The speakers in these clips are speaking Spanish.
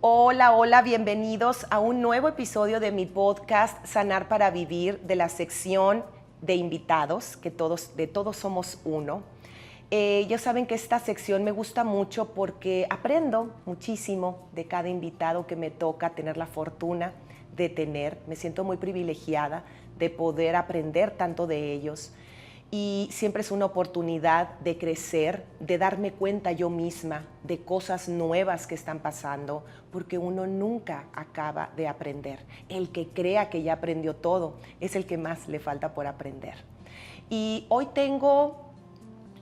Hola, hola, bienvenidos a un nuevo episodio de mi podcast Sanar para Vivir, de la sección de invitados, que de todos somos uno. Ya saben que esta sección me gusta mucho porque aprendo muchísimo de cada invitado que me toca tener la fortuna de tener. Me siento muy privilegiada de poder aprender tanto de ellos. Y siempre es una oportunidad de crecer, de darme cuenta yo misma de cosas nuevas que están pasando, porque uno nunca acaba de aprender. El que crea que ya aprendió todo es el que más le falta por aprender. Y hoy tengo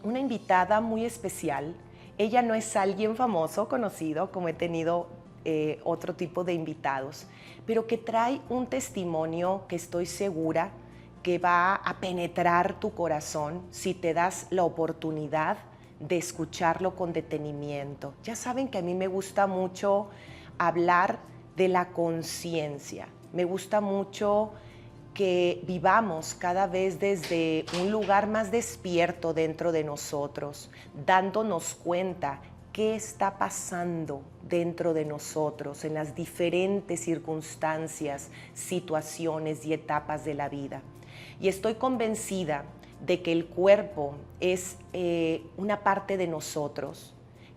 una invitada muy especial. Ella no es alguien famoso, conocido, como he tenido otro tipo de invitados, pero que trae un testimonio que estoy segura que va a penetrar tu corazón si te das la oportunidad de escucharlo con detenimiento. Ya saben que a mí me gusta mucho hablar de la conciencia. Me gusta mucho que vivamos cada vez desde un lugar más despierto dentro de nosotros, dándonos cuenta qué está pasando dentro de nosotros en las diferentes circunstancias, situaciones y etapas de la vida. Y estoy convencida de que el cuerpo es una parte de nosotros,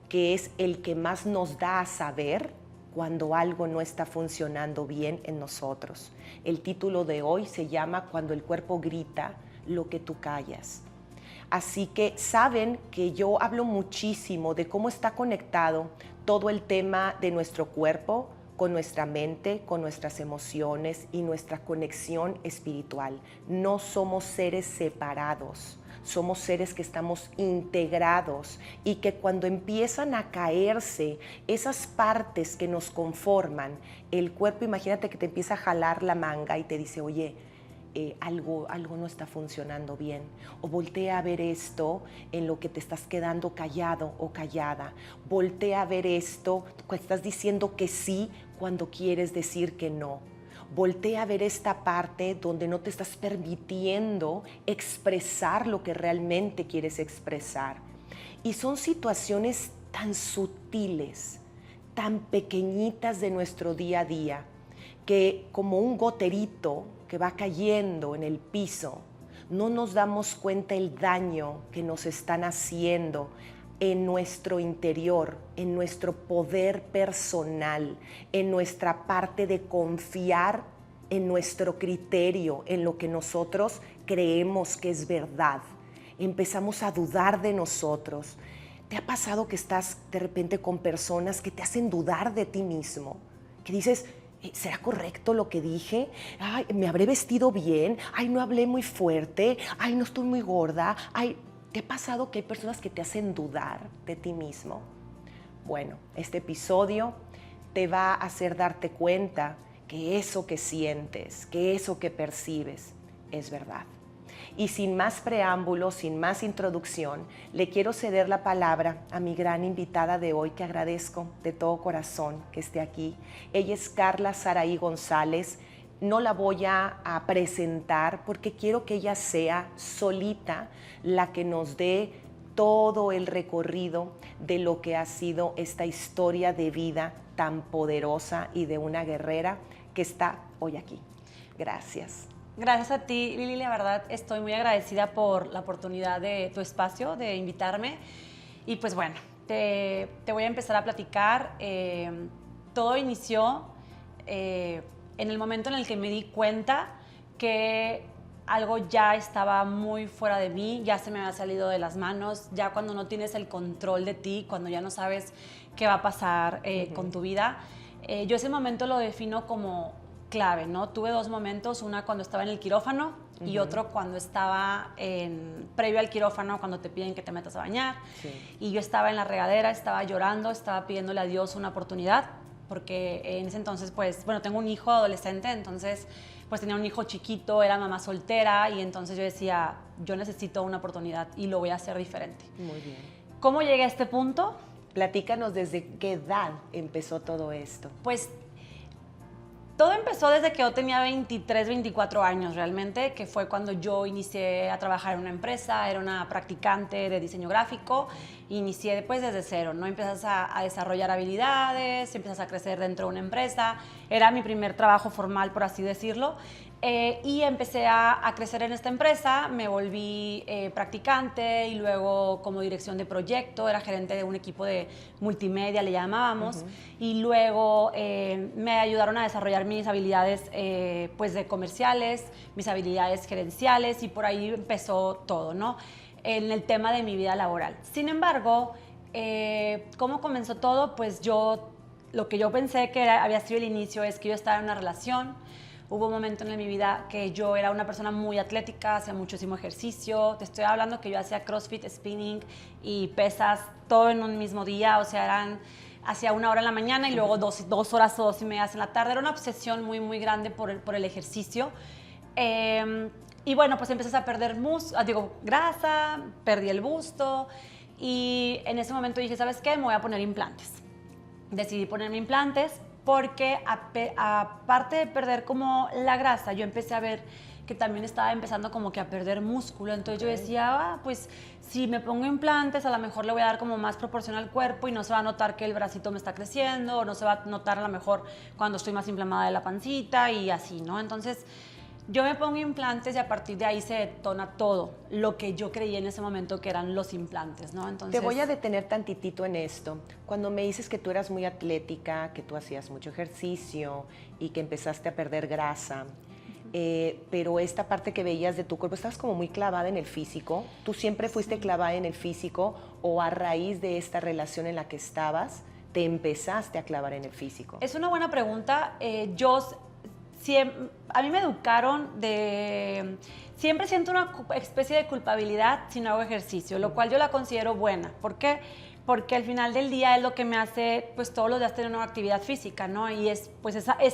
que es el que más nos da a saber cuando algo no está funcionando bien en nosotros. El título de hoy se llama Cuando el cuerpo grita lo que tú callas. Así que saben que yo hablo muchísimo de cómo está conectado todo el tema de nuestro cuerpo con nuestra mente, con nuestras emociones y nuestra conexión espiritual. No somos seres separados, somos seres que estamos integrados y que cuando empiezan a caerse esas partes que nos conforman, el cuerpo, imagínate que te empieza a jalar la manga y te dice, oye, algo no está funcionando bien, o voltea a ver esto en lo que te estás quedando callado o callada, voltea a ver esto, estás diciendo que sí cuando quieres decir que no, voltea a ver esta parte donde no te estás permitiendo expresar lo que realmente quieres expresar. Y son situaciones tan sutiles, tan pequeñitas de nuestro día a día, que como un goterito que va cayendo en el piso, no nos damos cuenta el daño que nos están haciendo en nuestro interior, en nuestro poder personal, en nuestra parte de confiar en nuestro criterio, en lo que nosotros creemos que es verdad. Empezamos a dudar de nosotros. ¿Te ha pasado que estás de repente con personas que te hacen dudar de ti mismo? Que dices, ¿será correcto lo que dije? Ay, ¿me habré vestido bien? Ay, no hablé muy fuerte. Ay, no estoy muy gorda. Ay, ¿te ha pasado que hay personas que te hacen dudar de ti mismo? Bueno, este episodio te va a hacer darte cuenta que eso que sientes, que eso que percibes es verdad. Y sin más preámbulos, sin más introducción, le quiero ceder la palabra a mi gran invitada de hoy, que agradezco de todo corazón que esté aquí. Ella es Carla Saraí González. No la voy a presentar porque quiero que ella sea solita la que nos dé todo el recorrido de lo que ha sido esta historia de vida tan poderosa y de una guerrera que está hoy aquí. Gracias. Gracias a ti, Lili, la verdad estoy muy agradecida por la oportunidad de tu espacio, de invitarme. Y pues bueno, te voy a empezar a platicar. Todo inició en el momento en el que me di cuenta que algo ya estaba muy fuera de mí, ya se me había salido de las manos, ya cuando no tienes el control de ti, cuando ya no sabes qué va a pasar con tu vida. Yo ese momento lo defino como clave, ¿no? Tuve dos momentos, una cuando estaba en el quirófano y otro cuando estaba previo al quirófano, cuando te piden que te metas a bañar. Sí. Y yo estaba en la regadera, estaba llorando, estaba pidiéndole a Dios una oportunidad, porque en ese entonces, pues, bueno, tengo un hijo adolescente, entonces, pues tenía un hijo chiquito, era mamá soltera, y entonces yo decía, yo necesito una oportunidad y lo voy a hacer diferente. Muy bien. ¿Cómo llegué a este punto? Platícanos desde qué edad empezó todo esto. Pues todo empezó desde que yo tenía 23, 24 años realmente, que fue cuando yo inicié a trabajar en una empresa, era una practicante de diseño gráfico, inicié pues desde cero, ¿no? Empiezas a desarrollar habilidades, empiezas a crecer dentro de una empresa, era mi primer trabajo formal, por así decirlo, y empecé a crecer en esta empresa, me volví practicante y luego como dirección de proyecto, era gerente de un equipo de multimedia, le llamábamos, y luego me ayudaron a desarrollar mis habilidades pues de comerciales, mis habilidades gerenciales y por ahí empezó todo, ¿no? En el tema de mi vida laboral. Sin embargo, ¿cómo comenzó todo? Pues lo que yo pensé que había sido el inicio es que yo estaba en una relación. Hubo un momento en mi vida que yo era una persona muy atlética, hacía muchísimo ejercicio. Te estoy hablando que yo hacía CrossFit, spinning y pesas todo en un mismo día. O sea, hacía 1 hora en la mañana y luego 2 horas o 2:30 en la tarde. Era una obsesión muy, muy grande por el ejercicio. Y bueno, pues empecé a perder grasa, perdí el busto y en ese momento dije, ¿sabes qué? Me voy a poner implantes. Decidí ponerme implantes porque aparte de perder como la grasa, yo empecé a ver que también estaba empezando como que a perder músculo. Entonces yo decía, pues si me pongo implantes, a lo mejor le voy a dar como más proporción al cuerpo y no se va a notar que el bracito me está creciendo, o no se va a notar a lo mejor cuando estoy más inflamada de la pancita y así, ¿no? Entonces yo me pongo implantes y a partir de ahí se detona todo lo que yo creí en ese momento que eran los implantes, ¿no? Entonces, te voy a detener tantitito en esto. Cuando me dices que tú eras muy atlética, que tú hacías mucho ejercicio y que empezaste a perder grasa, pero esta parte que veías de tu cuerpo, ¿estabas como muy clavada en el físico? ¿Tú siempre fuiste clavada en el físico o a raíz de esta relación en la que estabas, te empezaste a clavar en el físico? Es una buena pregunta. A mí me educaron siempre siento una especie de culpabilidad si no hago ejercicio, lo cual yo la considero buena. ¿Por qué? Porque al final del día es lo que me hace, pues todos los días tener una actividad física, ¿no? Y es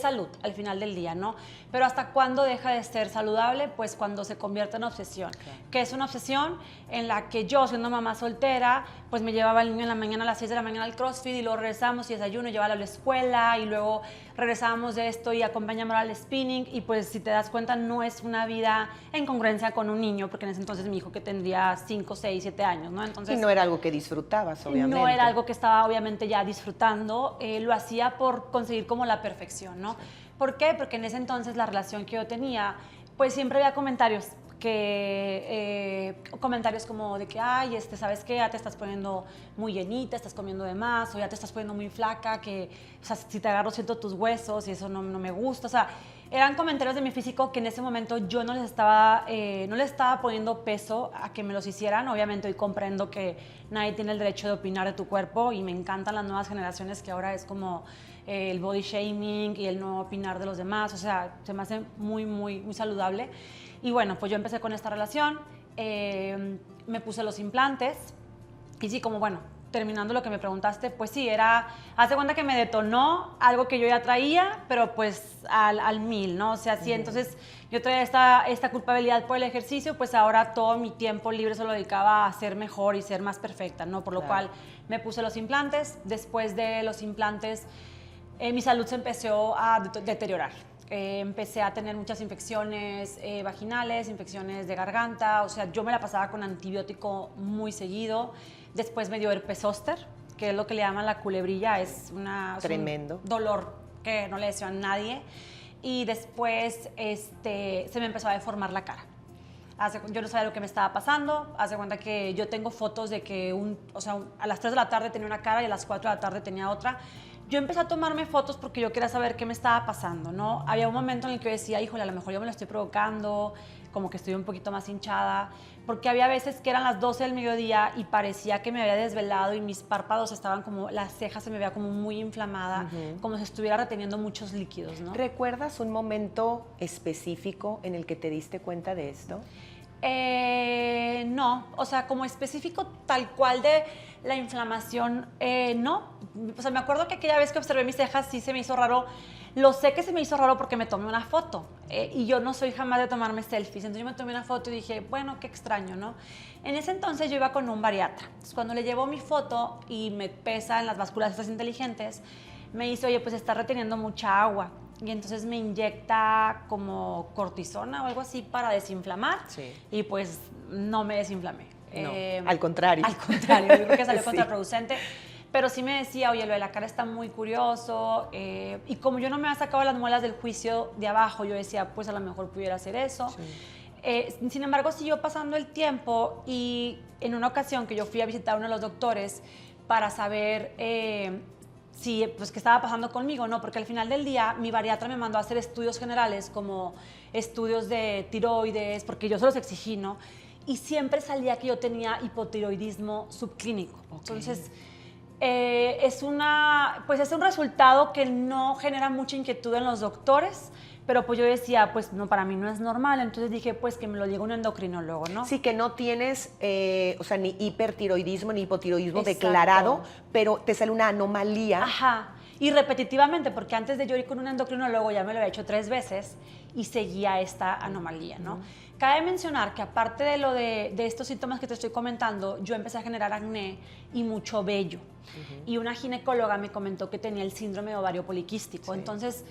salud al final del día, ¿no? Pero ¿hasta cuándo deja de ser saludable? Pues cuando se convierte en obsesión. Claro. Que es una obsesión en la que yo, siendo mamá soltera, pues me llevaba al niño en la mañana a las 6 de la mañana al CrossFit y luego regresamos y desayuno, llevaba a la escuela y luego regresábamos de esto y acompañamos al spinning y pues si te das cuenta no es una vida en congruencia con un niño, porque en ese entonces mi hijo que tendría 5, 6, 7 años, ¿no? Entonces, y no era algo que disfrutabas, obviamente. No era algo que estaba obviamente ya disfrutando, lo hacía por conseguir como la perfección, ¿no? Sí. ¿Por qué? Porque en ese entonces la relación que yo tenía, pues siempre había comentarios como de que, ay, ¿sabes qué? Ya te estás poniendo muy llenita, estás comiendo de más, o ya te estás poniendo muy flaca, que, o sea, si te agarro siento tus huesos y eso no me gusta, o sea, eran comentarios de mi físico que en ese momento yo no les estaba poniendo peso a que me los hicieran. Obviamente hoy comprendo que nadie tiene el derecho de opinar de tu cuerpo y me encantan las nuevas generaciones que ahora es como el body shaming y el no opinar de los demás, o sea, se me hace muy, muy, muy saludable. Y bueno, pues yo empecé con esta relación, me puse los implantes y sí, como bueno, terminando lo que me preguntaste, pues sí, haz de cuenta que me detonó algo que yo ya traía, pero pues al 1000, ¿no? O sea, sí, entonces yo traía esta culpabilidad por el ejercicio, pues ahora todo mi tiempo libre se lo dedicaba a ser mejor y ser más perfecta, ¿no? Por lo cual me puse los implantes. Después de los implantes, mi salud se empezó a deteriorar. Empecé a tener muchas infecciones vaginales, infecciones de garganta, o sea, yo me la pasaba con antibiótico muy seguido. Después me dio herpes zóster, que es lo que le llaman la culebrilla, tremendo. Es un dolor que no le deseo a nadie. Y después se me empezó a deformar la cara. Yo no sabía lo que me estaba pasando. Hace cuenta que yo tengo fotos de que a las 3 de la tarde tenía una cara y a las 4 de la tarde tenía otra. Yo empecé a tomarme fotos porque yo quería saber qué me estaba pasando, ¿no? Había un momento en el que yo decía, híjole, a lo mejor yo me lo estoy provocando, como que estoy un poquito más hinchada, porque había veces que eran las 12 del mediodía y parecía que me había desvelado y mis párpados estaban como, las cejas se me veía como muy inflamada, como si estuviera reteniendo muchos líquidos, ¿no? ¿Recuerdas un momento específico en el que te diste cuenta de esto? No, o sea, como específico tal cual de la inflamación, no. O sea, me acuerdo que aquella vez que observé mis cejas sí se me hizo raro. Lo sé que se me hizo raro porque me tomé una foto y yo no soy jamás de tomarme selfies. Entonces yo me tomé una foto y dije, bueno, qué extraño, ¿no? En ese entonces yo iba con un bariatra. Entonces cuando le llevo mi foto y me pesa en las básculas estas inteligentes, me dice, oye, pues está reteniendo mucha agua. y entonces me inyecta como cortisona o algo así para desinflamar, Sí. y pues no me desinflamé. No, al contrario. Al contrario, yo creo que salió Sí. contraproducente. Pero sí me decía, oye, lo de la cara está muy curioso. Y como yo no me había sacado las muelas del juicio de abajo, yo decía, pues a lo mejor pudiera hacer eso. Sí. Sin embargo, siguió pasando el tiempo y en una ocasión que yo fui a visitar a uno de los doctores para saber si, pues, qué estaba pasando conmigo, ¿no? Porque al final del día mi bariatra me mandó a hacer estudios generales como estudios de tiroides, porque yo se los exigí, ¿no? Y siempre salía que yo tenía hipotiroidismo subclínico. Okay. Entonces, es un resultado que no genera mucha inquietud en los doctores, pero pues yo decía, pues no, para mí no es normal, entonces dije, pues que me lo diga un endocrinólogo, ¿no? Sí, que no tienes, o sea, ni hipertiroidismo ni hipotiroidismo Exacto. declarado, pero te sale una anomalía. Ajá, y repetitivamente, porque antes de yo ir con un endocrinólogo ya me lo había hecho 3 veces y seguía esta anomalía, ¿no? Cabe mencionar que aparte de lo de estos síntomas que te estoy comentando, yo empecé a generar acné y mucho vello. Y una ginecóloga me comentó que tenía el síndrome de ovario poliquístico. Sí. Entonces,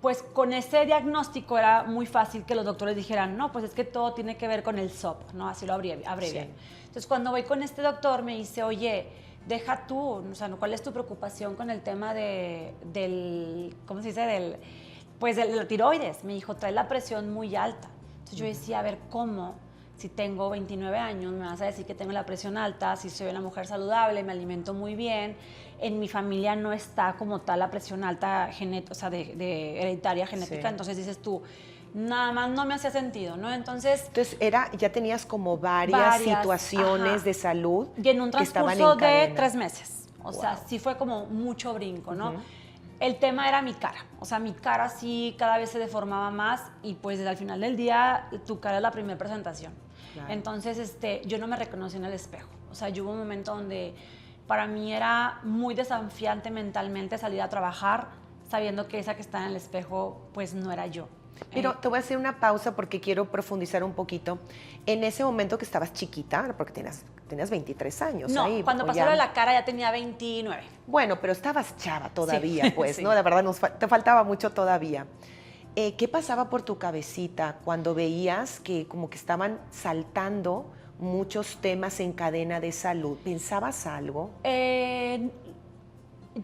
pues con ese diagnóstico era muy fácil que los doctores dijeran, no, pues es que todo tiene que ver con el SOP, ¿no? Así lo abrevian. Sí. Entonces, cuando voy con este doctor me dice, oye, deja tú, o sea, ¿cuál es tu preocupación con el tema del, ¿cómo se dice? Pues de la tiroides. Me dijo, trae la presión muy alta. Entonces yo decía, a ver, ¿cómo? Si tengo 29 años, me vas a decir que tengo la presión alta, si soy una mujer saludable, me alimento muy bien, en mi familia no está como tal la presión alta o sea, de hereditaria genética, Sí. entonces dices tú, nada más no me hacía sentido, ¿no? Entonces Ya tenías como varias situaciones ajá, de salud y en un que estaban transcurso en de cadena. 3 meses, o sea, sí fue como mucho brinco, ¿no? El tema era mi cara, o sea, mi cara sí cada vez se deformaba más y pues desde el final del día tu cara es la primera presentación. Claro. Entonces, yo no me reconocí en el espejo, o sea, yo hubo un momento donde para mí era muy desafiante mentalmente salir a trabajar sabiendo que esa que está en el espejo pues no era yo. Pero te voy a hacer una pausa porque quiero profundizar un poquito. En ese momento que estabas chiquita, porque tenías 23 años No, ahí. cuando pasó lo de la cara ya tenía 29. Bueno, pero estabas chava todavía, Sí, pues, sí. ¿no? La verdad, te faltaba mucho todavía. ¿Qué pasaba por tu cabecita cuando veías que como que estaban saltando muchos temas en cadena de salud? ¿Pensabas algo?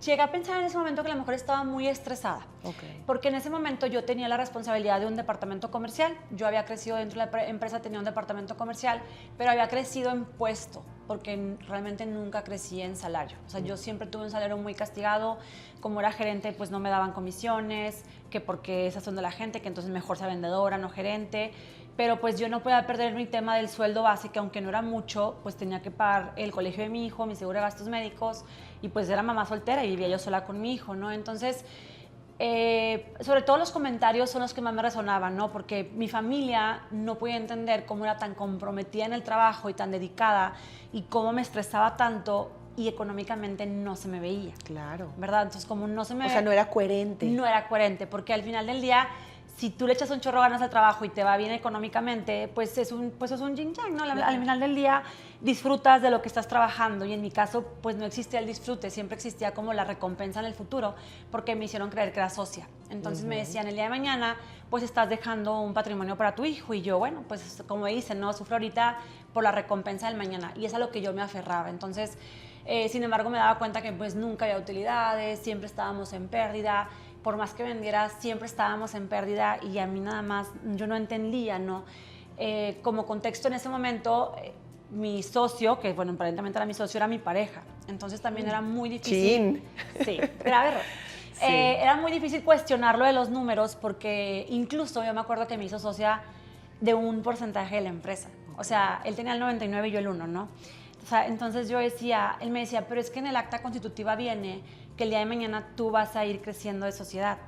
Llegué a pensar en ese momento que a lo mejor estaba muy estresada. Okay. Porque en ese momento yo tenía la responsabilidad de un departamento comercial. Yo había crecido dentro de la empresa, tenía un departamento comercial, pero había crecido en puesto, porque realmente nunca crecí en salario. O sea, yo siempre tuve un salario muy castigado. Como era gerente, pues no me daban comisiones, que porque esas son de la gente, que entonces mejor sea vendedora, no gerente. Pero pues yo no podía perder mi tema del sueldo base, que aunque no era mucho, pues tenía que pagar el colegio de mi hijo, mi seguro de gastos médicos, y pues era mamá soltera y vivía yo sola con mi hijo, ¿no? Entonces, sobre todo los comentarios son los que más me resonaban, ¿no? Porque mi familia no podía entender cómo era tan comprometida en el trabajo y tan dedicada y cómo me estresaba tanto y económicamente no se me veía. Claro. ¿Verdad? Entonces, como no se me... O sea, no era coherente. No era coherente, porque al final del día, si tú le echas un chorro de ganas al trabajo y te va bien económicamente, pues es un yin-yang, ¿no? Al final del día disfrutas de lo que estás trabajando y en mi caso, pues no existía el disfrute, siempre existía como la recompensa en el futuro, porque me hicieron creer que era socia. Entonces me decían, el día de mañana, pues estás dejando un patrimonio para tu hijo. Y yo, bueno, pues como dicen, no, sufro ahorita por la recompensa del mañana. Y es a lo que yo me aferraba. Entonces, sin embargo, me daba cuenta que pues nunca había utilidades, siempre estábamos en pérdida. Por más que vendiera, siempre estábamos en pérdida y a mí nada más, yo no entendía, ¿no? Como contexto en ese momento, mi socio, que bueno, aparentemente era mi socio, era mi pareja. Entonces también era muy difícil. Chin. Sí, grave error. Sí. Era muy difícil cuestionarlo de los números porque incluso yo me acuerdo que me hizo socia de un porcentaje de la empresa. O sea, él tenía el 99 y yo el 1, ¿no? O sea, entonces yo decía, él me decía, pero es que en el acta constitutiva viene que el día de mañana tú vas a ir creciendo de sociedad.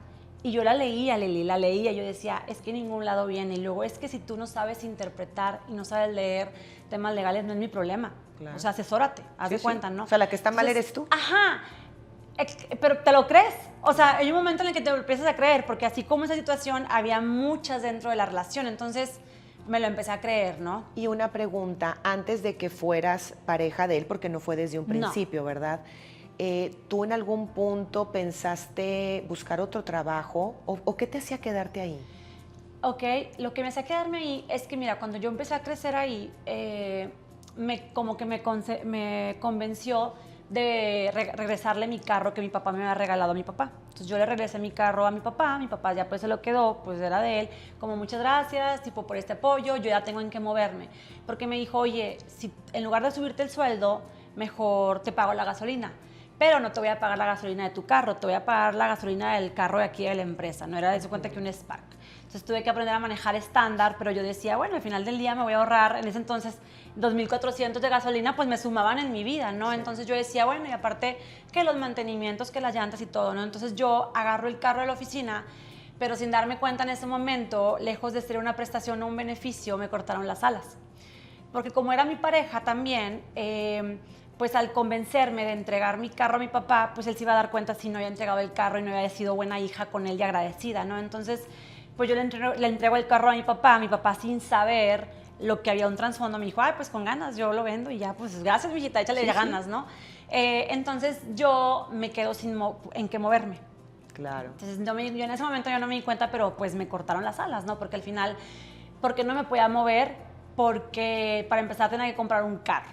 Y yo la leía, Lili, la leía, yo decía, es que en ningún lado viene. Y luego, es que si tú no sabes interpretar y no sabes leer temas legales, no es mi problema. Claro. O sea, asesórate, haz de Sí. cuenta, ¿no? O sea, la que está mal Entonces, eres tú. Ajá, pero te lo crees. O sea, hay un momento en el que te lo empiezas a creer, porque así como esa situación, había muchas dentro de la relación. Entonces, me lo empecé a creer, ¿no? Y una pregunta, antes de que fueras pareja de él, porque no fue desde un principio, ¿verdad? ¿tú en algún punto pensaste buscar otro trabajo o qué te hacía quedarte ahí? Ok, lo que me hacía quedarme ahí es que, mira, cuando yo empecé a crecer ahí, como que me convenció de regresarle mi carro que mi papá me había regalado a mi papá. Entonces yo le regresé mi carro a mi papá ya pues se lo quedó, pues era de él, como muchas gracias, tipo por este apoyo, yo ya tengo en qué moverme. Porque me dijo, oye, si en lugar de subirte el sueldo, mejor te pago la gasolina. Pero no te voy a pagar la gasolina de tu carro, te voy a pagar la gasolina del carro de aquí de la empresa. No era de su cuenta que un Spark. Entonces tuve que aprender a manejar estándar, pero yo decía, bueno, al final del día me voy a ahorrar, en ese entonces 2.400 de gasolina, pues me sumaban en mi vida, ¿no? Sí. Entonces yo decía, bueno, y aparte que los mantenimientos, que las llantas y todo, ¿no? Entonces yo agarro el carro de la oficina, pero sin darme cuenta en ese momento, lejos de ser una prestación o un beneficio, me cortaron las alas. Porque como era mi pareja también, pues al convencerme de entregar mi carro a mi papá, pues él se iba a dar cuenta si no había entregado el carro y no había sido buena hija con él y agradecida, ¿no? Entonces, pues yo le entrego el carro a mi papá sin saber lo que había un trasfondo, me dijo, ay, pues con ganas, yo lo vendo y ya, pues gracias, mijita, échale ya ganas, ¿no? Entonces yo me quedo sin en qué moverme. Claro. Entonces yo en ese momento yo no me di cuenta, pero pues me cortaron las alas, ¿no? Porque al final, porque no me podía mover, porque para empezar tenía que comprar un carro.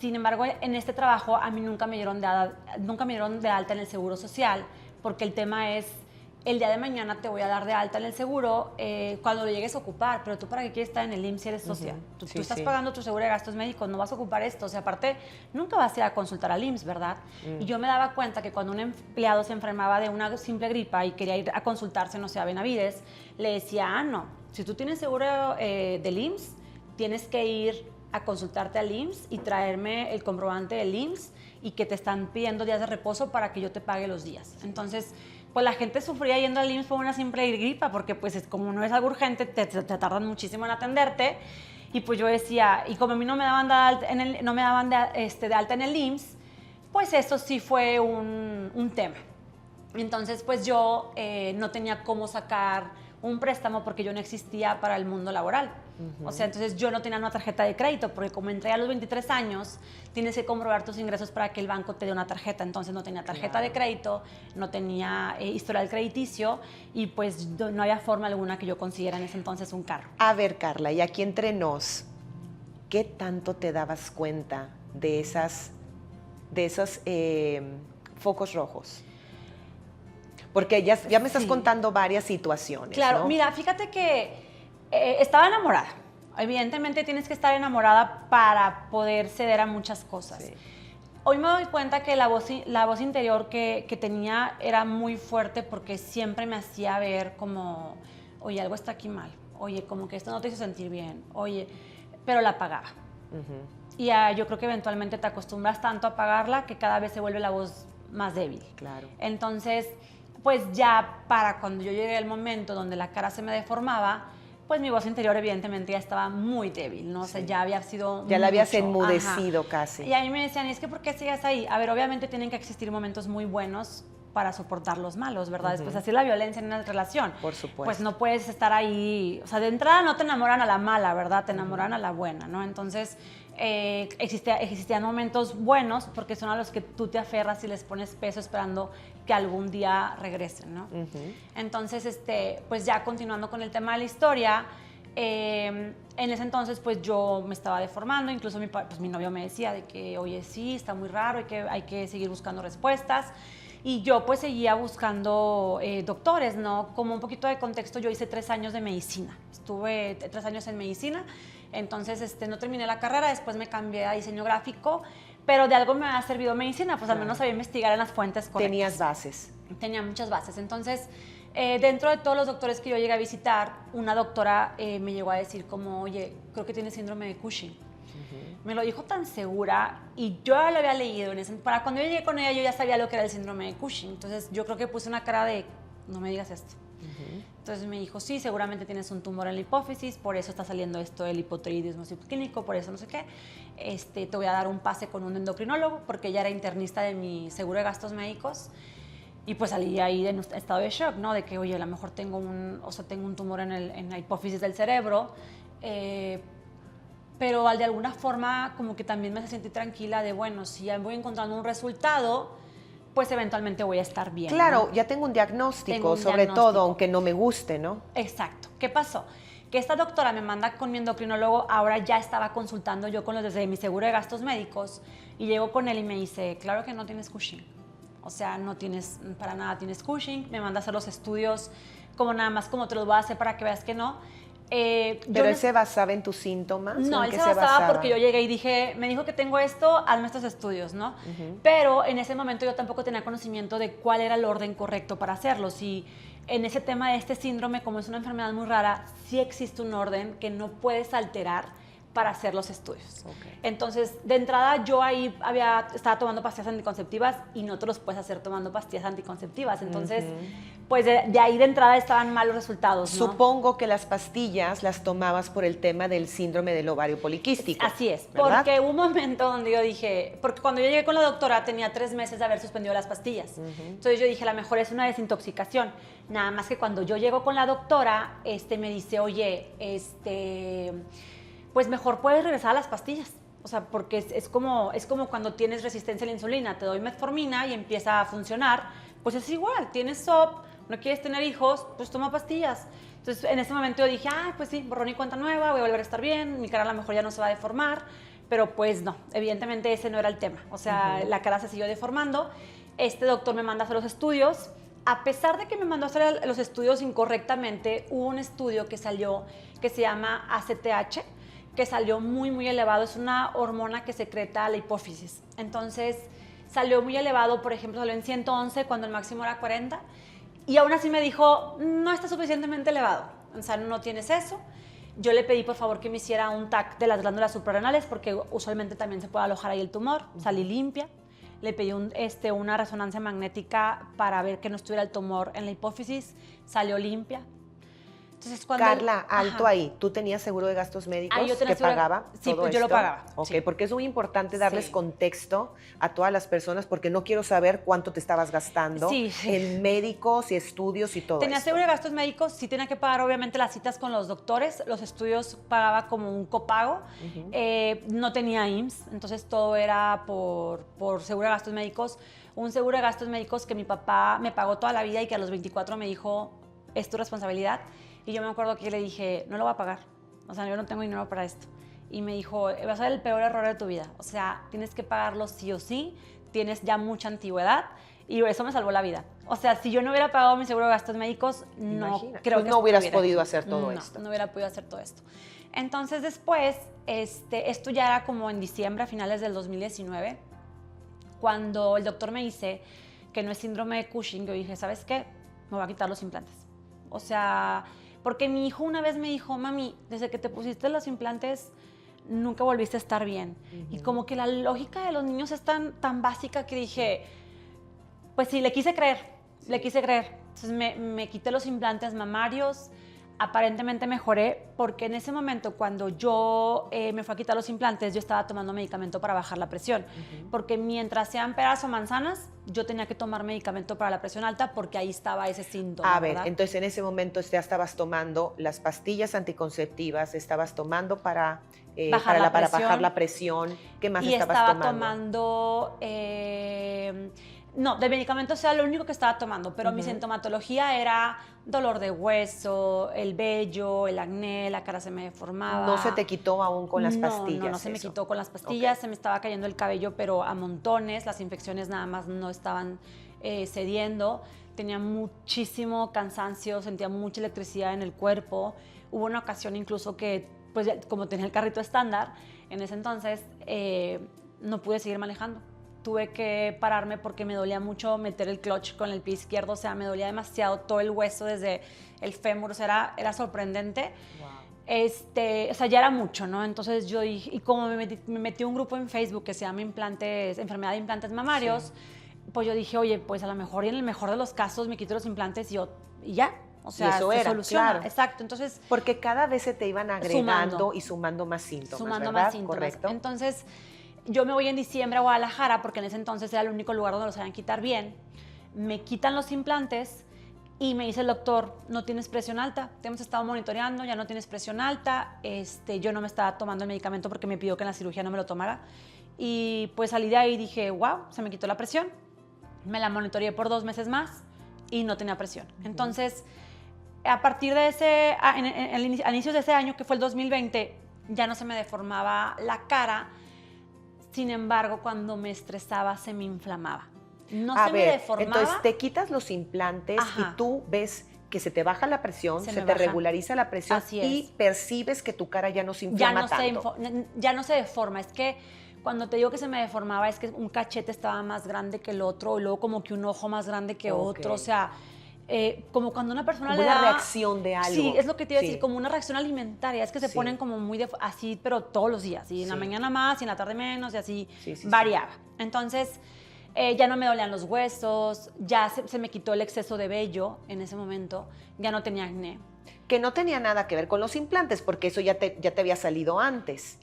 Sin embargo, en este trabajo a mí nunca me dieron de alta en el Seguro Social, porque el tema es, el día de mañana te voy a dar de alta en el seguro cuando lo llegues a ocupar, pero tú para qué quieres estar en el IMSS si eres social. Tú estás pagando tu seguro de gastos médicos, no vas a ocupar esto. O sea, aparte, nunca vas a ir a consultar al IMSS, ¿verdad? Y yo me daba cuenta que cuando un empleado se enfermaba de una simple gripa y quería ir a consultarse, no sé, a Benavides, le decía, no, si tú tienes seguro del IMSS, tienes que ir a consultarte al IMSS y traerme el comprobante del IMSS y que te están pidiendo días de reposo para que yo te pague los días. Entonces, pues la gente sufría yendo al IMSS por una simple gripa, porque pues como no es algo urgente, te tardan muchísimo en atenderte. Y pues yo decía, y como a mí no me daban de alta en el IMSS, pues eso sí fue un tema. Entonces pues yo no tenía cómo sacar un préstamo porque yo no existía para el mundo laboral. O sea, entonces yo no tenía una tarjeta de crédito, porque como entré a los 23 años, tienes que comprobar tus ingresos para que el banco te dé una tarjeta. Entonces no tenía tarjeta de crédito, no tenía historial crediticio y pues no había forma alguna que yo consiguiera en ese entonces un carro. A ver, Carla, y aquí entre nos, ¿qué tanto te dabas cuenta de esos focos rojos? Porque ya me estás contando varias situaciones, claro, ¿no? Mira, fíjate que estaba enamorada. Evidentemente tienes que estar enamorada para poder ceder a muchas cosas. Sí. Hoy me doy cuenta que la voz interior que tenía era muy fuerte porque siempre me hacía ver como, oye, algo está aquí mal. Oye, como que esto no te hizo sentir bien. Oye, pero la apagaba. Y yo creo que eventualmente te acostumbras tanto a apagarla que cada vez se vuelve la voz más débil. Claro. Entonces, pues ya para cuando yo llegué al momento donde la cara se me deformaba, pues mi voz interior evidentemente ya estaba muy débil, ¿no? Sí. O sea, ya había sido ya la habías enmudecido casi. Y a mí me decían, ¿y es que por qué sigues ahí? A ver, obviamente tienen que existir momentos muy buenos para soportar los malos, ¿verdad? Pues así es la violencia en una relación. Por supuesto. Pues no puedes estar ahí, o sea, de entrada no te enamoran a la mala, ¿verdad? Te enamoran a la buena, ¿no? Entonces, existían momentos buenos porque son a los que tú te aferras y les pones peso esperando que algún día regresen, ¿no? Entonces, pues ya continuando con el tema de la historia, en ese entonces pues yo me estaba deformando, incluso mi novio me decía de que, oye, sí, está muy raro, hay que seguir buscando respuestas. Y yo pues seguía buscando doctores, ¿no? Como un poquito de contexto, yo hice 3 años de medicina. Estuve 3 años en medicina, entonces no terminé la carrera, después me cambié a diseño gráfico, pero de algo me ha servido medicina, pues al menos sabía investigar en las fuentes correctas. Tenías bases. Tenía muchas bases. Entonces, dentro de todos los doctores que yo llegué a visitar, una doctora me llegó a decir como, oye, creo que tienes síndrome de Cushing. Me lo dijo tan segura y yo ya lo había leído. Para cuando yo llegué con ella, yo ya sabía lo que era el síndrome de Cushing. Entonces, yo creo que puse una cara de, no me digas esto. Entonces me dijo, sí, seguramente tienes un tumor en la hipófisis, por eso está saliendo esto del hipotiroidismo subclínico, por eso no sé qué. Te voy a dar un pase con un endocrinólogo, porque ella era internista de mi seguro de gastos médicos. Y pues salí ahí en estado de shock, ¿no? De que, oye, a lo mejor tengo un tumor en la hipófisis del cerebro. Pero de alguna forma como que también me hace sentir tranquila de, bueno, si ya voy encontrando un resultado, pues eventualmente voy a estar bien. Claro, ¿no? ya tengo un diagnóstico, Tengo un sobre diagnóstico. todo, aunque no me guste, ¿no? Exacto. ¿Qué pasó? Que esta doctora me manda con mi endocrinólogo, ahora ya estaba consultando yo con los desde mi seguro de gastos médicos, y llego con él y me dice, claro que no tienes Cushing. O sea, no tienes, para nada tienes Cushing, me manda a hacer los estudios como nada más como te los voy a hacer para que veas que no. ¿Pero él se basaba en tus síntomas? No, ¿o en él qué se basaba porque yo llegué y dije, me dijo que tengo esto, hazme estos estudios, ¿no? Pero en ese momento yo tampoco tenía conocimiento de cuál era el orden correcto para hacerlos. Y en ese tema de este síndrome, como es una enfermedad muy rara, sí existe un orden que no puedes alterar para hacer los estudios. Okay. Entonces, de entrada, yo ahí estaba tomando pastillas anticonceptivas y no te los puedes hacer tomando pastillas anticonceptivas. Entonces, pues de ahí de entrada estaban malos resultados, ¿no? Supongo que las pastillas las tomabas por el tema del síndrome del ovario poliquístico. Así es, ¿verdad? porque hubo un momento donde yo dije, porque cuando yo llegué con la doctora tenía 3 meses de haber suspendido las pastillas. Entonces yo dije, a lo mejor es una desintoxicación. Nada más que cuando yo llego con la doctora, me dice, oye, pues mejor puedes regresar a las pastillas. O sea, porque es como cuando tienes resistencia a la insulina, te doy metformina y empieza a funcionar, pues es igual, tienes SOP, no quieres tener hijos, pues toma pastillas. Entonces, en ese momento yo dije, pues sí, borrón y cuenta nueva, voy a volver a estar bien, mi cara a lo mejor ya no se va a deformar, pero pues no, evidentemente ese no era el tema. O sea, la cara se siguió deformando. Este doctor me manda a hacer los estudios. A pesar de que me mandó a hacer los estudios incorrectamente, hubo un estudio que salió que se llama ACTH, que salió muy, muy elevado. Es una hormona que secreta la hipófisis. Entonces, salió muy elevado, por ejemplo, salió en 111 cuando el máximo era 40. Y aún así me dijo, no está suficientemente elevado, o sea, no tienes eso. Yo le pedí, por favor, que me hiciera un TAC de las glándulas suprarrenales, porque usualmente también se puede alojar ahí el tumor. Salí limpia. Le pedí una resonancia magnética para ver que no estuviera el tumor en la hipófisis. Salió limpia. Entonces, Carla, alto ahí. ¿Tú tenías seguro de gastos médicos que pagaba sí, todo pues yo esto? lo pagaba. Ok, Sí. porque es muy importante darles contexto a todas las personas, porque no quiero saber cuánto te estabas gastando en médicos y estudios y todo Tenía esto. seguro de gastos médicos, sí tenía que pagar obviamente las citas con los doctores, los estudios pagaba como un copago, no tenía IMSS, entonces todo era por seguro de gastos médicos. Un seguro de gastos médicos que mi papá me pagó toda la vida y que a los 24 me dijo, es tu responsabilidad. Y yo me acuerdo que le dije, no lo voy a pagar, o sea, yo no tengo dinero para esto. Y me dijo, va a ser el peor error de tu vida, o sea, tienes que pagarlo sí o sí, tienes ya mucha antigüedad, y eso me salvó la vida. O sea, si yo no hubiera pagado mi seguro de gastos médicos, no creo pues que no hubieras podido hacer todo esto. No hubiera podido hacer todo esto. Entonces después, esto ya era como en diciembre, a finales del 2019, cuando el doctor me dice que no es síndrome de Cushing, yo dije, ¿sabes qué? Me voy a quitar los implantes. O sea, porque mi hijo una vez me dijo, mami, desde que te pusiste los implantes, nunca volviste a estar bien. Y como que la lógica de los niños es tan básica que dije, pues sí, le quise creer. Entonces me quité los implantes mamarios, aparentemente mejoré, porque en ese momento cuando yo me fui a quitar los implantes, yo estaba tomando medicamento para bajar la presión, porque mientras sean peras o manzanas, yo tenía que tomar medicamento para la presión alta porque ahí estaba ese síntoma. A ver, ¿verdad? entonces en ese momento ya estabas tomando las pastillas anticonceptivas, estabas tomando para bajar la presión. ¿Qué más estabas tomando? No, de medicamentos era lo único que estaba tomando, pero mi sintomatología era dolor de hueso, el vello, el acné, la cara se me deformaba. ¿No se te quitó aún con las pastillas? No se me quitó con las pastillas, se me estaba cayendo el cabello, pero a montones, las infecciones nada más no estaban cediendo, tenía muchísimo cansancio, sentía mucha electricidad en el cuerpo. Hubo una ocasión incluso que, pues como tenía el carrito estándar, en ese entonces no pude seguir manejando. Tuve que pararme porque me dolía mucho meter el clutch con el pie izquierdo, o sea, me dolía demasiado todo el hueso desde el fémur, o sea, era sorprendente. Wow. O sea, ya era mucho, ¿no? Entonces yo dije, y como me metí un grupo en Facebook que se llama Enfermedad de Implantes Mamarios, pues yo dije, oye, pues a lo mejor y en el mejor de los casos me quito los implantes y ya. O sea, y eso se era, soluciona. claro. Exacto, entonces... Porque cada vez se te iban agregando y sumando más síntomas, ¿verdad? Correcto. Entonces, yo me voy en diciembre a Guadalajara porque en ese entonces era el único lugar donde los sabían quitar bien. Me quitan los implantes y me dice el doctor, no tienes presión alta. Te hemos estado monitoreando, ya no tienes presión alta. Yo no me estaba tomando el medicamento porque me pidió que en la cirugía no me lo tomara. Y pues salí de ahí y dije, wow, se me quitó la presión. Me la monitoreé por 2 meses más y no tenía presión. Entonces, a partir de a inicios de ese año, que fue el 2020, ya no se me deformaba la cara. Sin embargo, cuando me estresaba, se me inflamaba. No se me deformaba. Entonces te quitas los implantes y tú ves que se te baja la presión, se te regulariza la presión y percibes que tu cara ya no se inflama tanto. Ya no se deforma. Es que cuando te digo que se me deformaba es que un cachete estaba más grande que el otro y luego como que un ojo más grande que otro. O sea, como cuando una persona como le da... una reacción de algo. Sí, es lo que te iba a decir, como una reacción alimentaria. Es que se ponen como muy así, pero todos los días. Y en la mañana más y en la tarde menos y así variaba. Entonces, ya no me dolían los huesos, ya se me quitó el exceso de vello en ese momento, ya no tenía acné. Que no tenía nada que ver con los implantes, porque eso ya te había salido antes.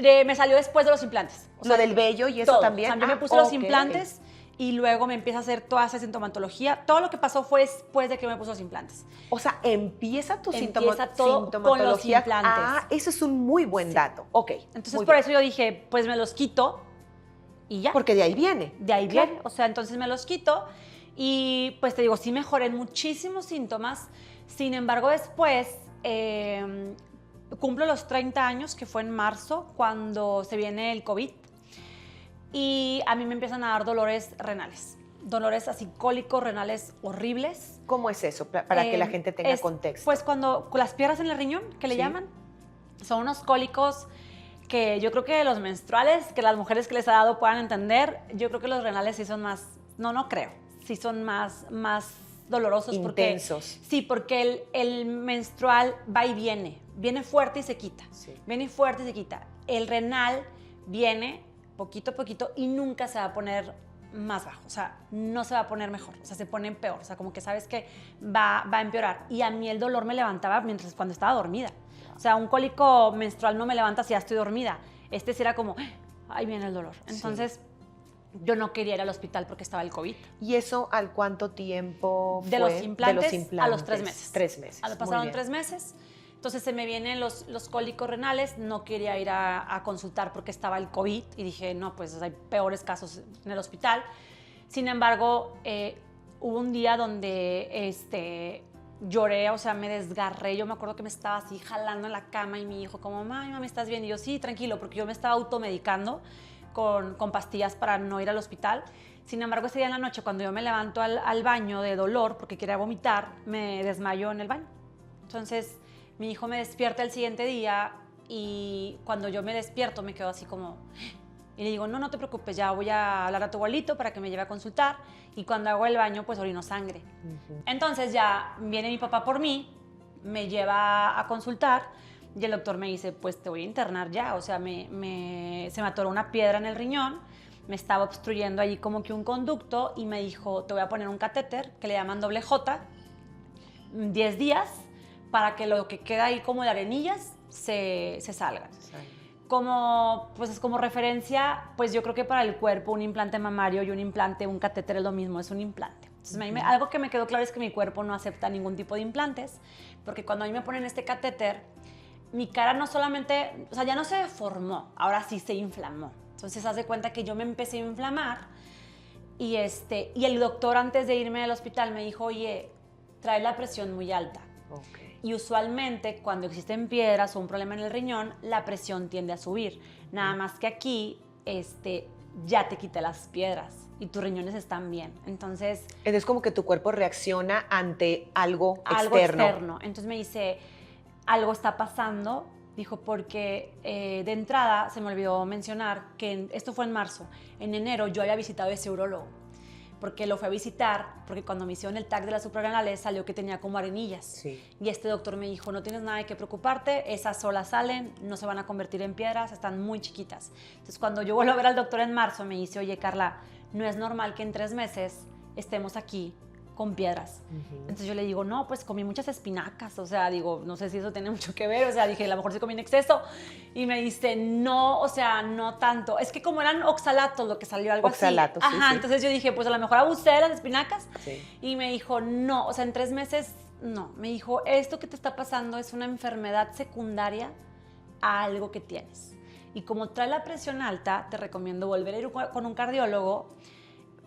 Me salió después de los implantes. O sea, lo del vello y eso todo. también. O sea, yo me puse los implantes y luego me empieza a hacer toda esa sintomatología. Todo lo que pasó fue después de que me puse los implantes. O sea, empieza tu todo sintomatología con los implantes. Ah, eso es un muy buen dato. Ok. Entonces, por eso yo dije, pues me los quito y ya. Porque de ahí viene. De ahí viene. O sea, entonces me los quito y pues te digo, sí mejoré muchísimos síntomas. Sin embargo, después cumplo los 30 años, que fue en marzo, cuando se viene el COVID. Y a mí me empiezan a dar dolores renales. Dolores así cólicos renales horribles. ¿Cómo es eso? Para que la gente tenga contexto. Pues cuando las piedras en el riñón, que le llaman, son unos cólicos que yo creo que los menstruales, que las mujeres que les ha dado puedan entender, yo creo que los renales sí son más, no creo, sí son más dolorosos. Intensos. Porque el menstrual va y viene fuerte y se quita, viene fuerte y se quita. El renal viene poquito a poquito y nunca se va a poner más bajo, o sea, no se va a poner mejor, o sea, se pone peor, o sea, como que sabes que va a empeorar. Y a mí el dolor me levantaba cuando estaba dormida. O sea, un cólico menstrual no me levanta si ya estoy dormida. Este sí era como, ahí viene el dolor. Entonces, yo no quería ir al hospital porque estaba el COVID. ¿Y eso al cuánto tiempo fue? De los implantes a los 3 meses. 3 meses. Pasaron 3 meses. Entonces se me vienen los cólicos renales, no quería ir a consultar porque estaba el COVID y dije, no, pues hay peores casos en el hospital. Sin embargo, hubo un día donde lloré, o sea, me desgarré. Yo me acuerdo que me estaba así jalando en la cama y mi hijo como, mami, ¿estás bien? Y yo, sí, tranquilo, porque yo me estaba automedicando con pastillas para no ir al hospital. Sin embargo, ese día en la noche, cuando yo me levanto al baño de dolor porque quería vomitar, me desmayo en el baño. Entonces, mi hijo me despierta el siguiente día y cuando yo me despierto me quedo así como... Y le digo, no te preocupes, ya voy a hablar a tu abuelito para que me lleve a consultar. Y cuando hago el baño, pues orino sangre. Entonces ya viene mi papá por mí, me lleva a consultar y el doctor me dice, pues te voy a internar ya. O sea, se me atoró una piedra en el riñón, me estaba obstruyendo allí como que un conducto y me dijo, te voy a poner un catéter que le llaman doble J, 10 días, para que lo que queda ahí como de arenillas se salga. Pues es como referencia, pues yo creo que para el cuerpo un implante mamario y un catéter es lo mismo, es un implante. Entonces, algo que me quedó claro es que mi cuerpo no acepta ningún tipo de implantes, porque cuando a mí me ponen este catéter, mi cara no solamente, o sea, ya no se deformó, ahora sí se inflamó. Entonces, haz de cuenta que yo me empecé a inflamar y el doctor antes de irme al hospital me dijo, oye, trae la presión muy alta. Y usualmente cuando existen piedras o un problema en el riñón, la presión tiende a subir. Nada más que aquí ya te quité las piedras y tus riñones están bien. Entonces es como que tu cuerpo reacciona ante algo externo. externo. Entonces me dice, algo está pasando. Dijo, porque de entrada se me olvidó mencionar que esto fue en marzo. En enero yo había visitado a ese urólogo. Porque lo fui a visitar, porque cuando me hicieron el TAC de las suprarrenales salió que tenía como arenillas. Y este doctor me dijo, no tienes nada de qué preocuparte, esas solas salen, no se van a convertir en piedras, están muy chiquitas. Entonces cuando yo vuelvo a ver al doctor en marzo, me dice, oye Carla, no es normal que en 3 meses estemos aquí con piedras. Entonces yo le digo, no, pues comí muchas espinacas, o sea, digo, no sé si eso tiene mucho que ver, o sea, dije, a lo mejor sí comí en exceso, y me dice, no, o sea, no tanto, es que como eran oxalatos lo que salió, algo oxalatos, así. Sí. Entonces yo dije, pues a lo mejor abusé de las espinacas, y me dijo, no, o sea, en 3 meses, no, me dijo, esto que te está pasando es una enfermedad secundaria a algo que tienes, y como trae la presión alta, te recomiendo volver a ir con un cardiólogo,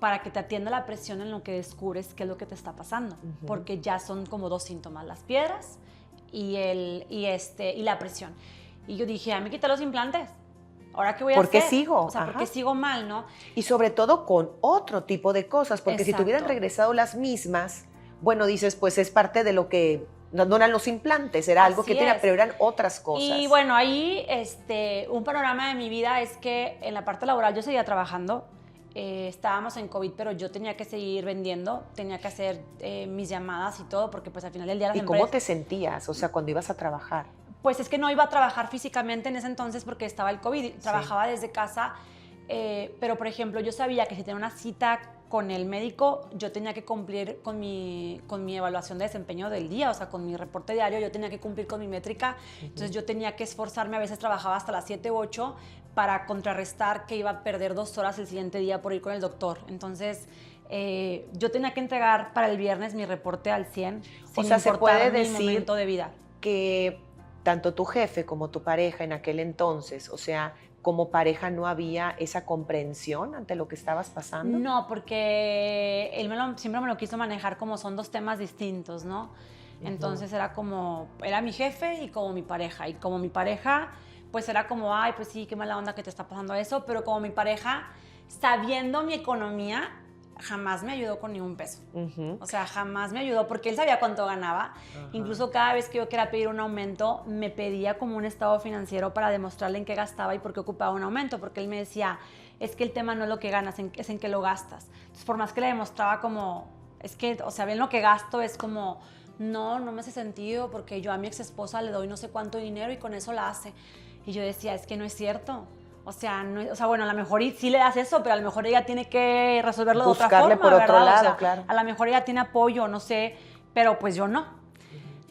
para que te atienda la presión en lo que descubres qué es lo que te está pasando, porque ya son como 2 síntomas, las piedras y la presión. Y yo dije, me quité los implantes. ¿Ahora qué voy a hacer? ¿Por qué sigo? O sea, ¿por qué sigo mal, no? Y sobre todo con otro tipo de cosas, porque si te hubieran regresado las mismas, bueno, dices, pues es parte de lo que no eran los implantes, era algo que tenía, pero eran otras cosas. Y bueno, ahí un panorama de mi vida es que en la parte laboral yo seguía trabajando. Estábamos en COVID, pero yo tenía que seguir vendiendo, tenía que hacer mis llamadas y todo, porque pues al final del día las empresas... ¿Y cómo te sentías, o sea, cuando ibas a trabajar? Pues es que no iba a trabajar físicamente en ese entonces porque estaba el COVID, trabajaba desde casa, pero por ejemplo yo sabía que si tenía una cita con el médico, yo tenía que cumplir con mi evaluación de desempeño del día, o sea, con mi reporte diario, yo tenía que cumplir con mi métrica, entonces yo tenía que esforzarme, a veces trabajaba hasta las 7 u 8 para contrarrestar que iba a perder 2 horas el siguiente día por ir con el doctor. Entonces, yo tenía que entregar para el viernes mi reporte al 100, sin o sea, se puede mi decir momento de vida. Que tanto tu jefe como tu pareja en aquel entonces, o sea, como pareja no había esa comprensión ante lo que estabas pasando. No, porque él siempre me lo quiso manejar como son 2 temas distintos, ¿no? Entonces era mi jefe y como mi pareja. Y como mi pareja, pues era como, ay, pues sí, qué mala onda que te está pasando eso. Pero como mi pareja, sabiendo mi economía, jamás me ayudó con ni un peso. O sea, jamás me ayudó porque él sabía cuánto ganaba. Incluso cada vez que yo quería pedir un aumento, me pedía como un estado financiero para demostrarle en qué gastaba y por qué ocupaba un aumento. Porque él me decía, es que el tema no es lo que ganas, es en qué lo gastas. Entonces, por más que le demostraba como, es que, o sea, bien lo que gasto es como, no me hace sentido porque yo a mi ex esposa le doy no sé cuánto dinero y con eso la hace. Y yo decía, es que no es cierto. O sea, bueno, a lo mejor sí le das eso, pero a lo mejor ella tiene que resolverlo de otra forma, por otro lado, o sea, claro. A lo mejor ella tiene apoyo, no sé, pero pues yo no.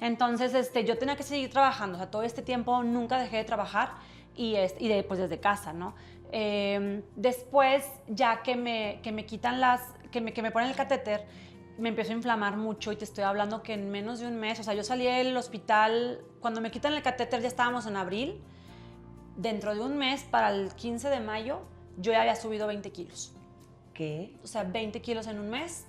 Entonces, yo tenía que seguir trabajando. O sea, todo este tiempo nunca dejé de trabajar pues desde casa, ¿no? Después, ya que me quitan que me ponen el catéter, me empiezo a inflamar mucho y te estoy hablando que en menos de un mes, o sea, yo salí del hospital, cuando me quitan el catéter ya estábamos en abril. Dentro de un mes, para el 15 de mayo, yo ya había subido 20 kilos. ¿Qué? O sea, 20 kilos en un mes.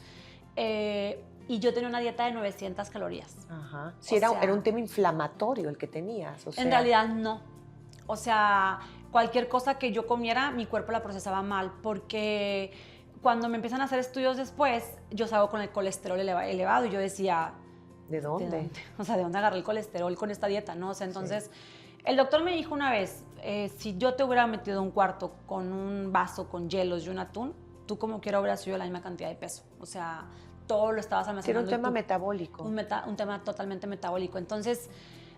Y yo tenía una dieta de 900 calorías. Ajá. Sí, era un tema inflamatorio el que tenías. O sea. En realidad, no. O sea, cualquier cosa que yo comiera, mi cuerpo la procesaba mal. Porque cuando me empiezan a hacer estudios después, yo salgo con el colesterol elevado. Y yo decía... ¿De dónde? O sea, ¿de dónde agarré el colesterol con esta dieta? ¿No? O sea, entonces... Sí. El doctor me dijo una vez, si yo te hubiera metido en un cuarto con un vaso con hielos y un atún, tú como quiera hubieras subido la misma cantidad de peso. O sea, todo lo estabas almacenando. Era un tema metabólico. Un tema totalmente metabólico. Entonces,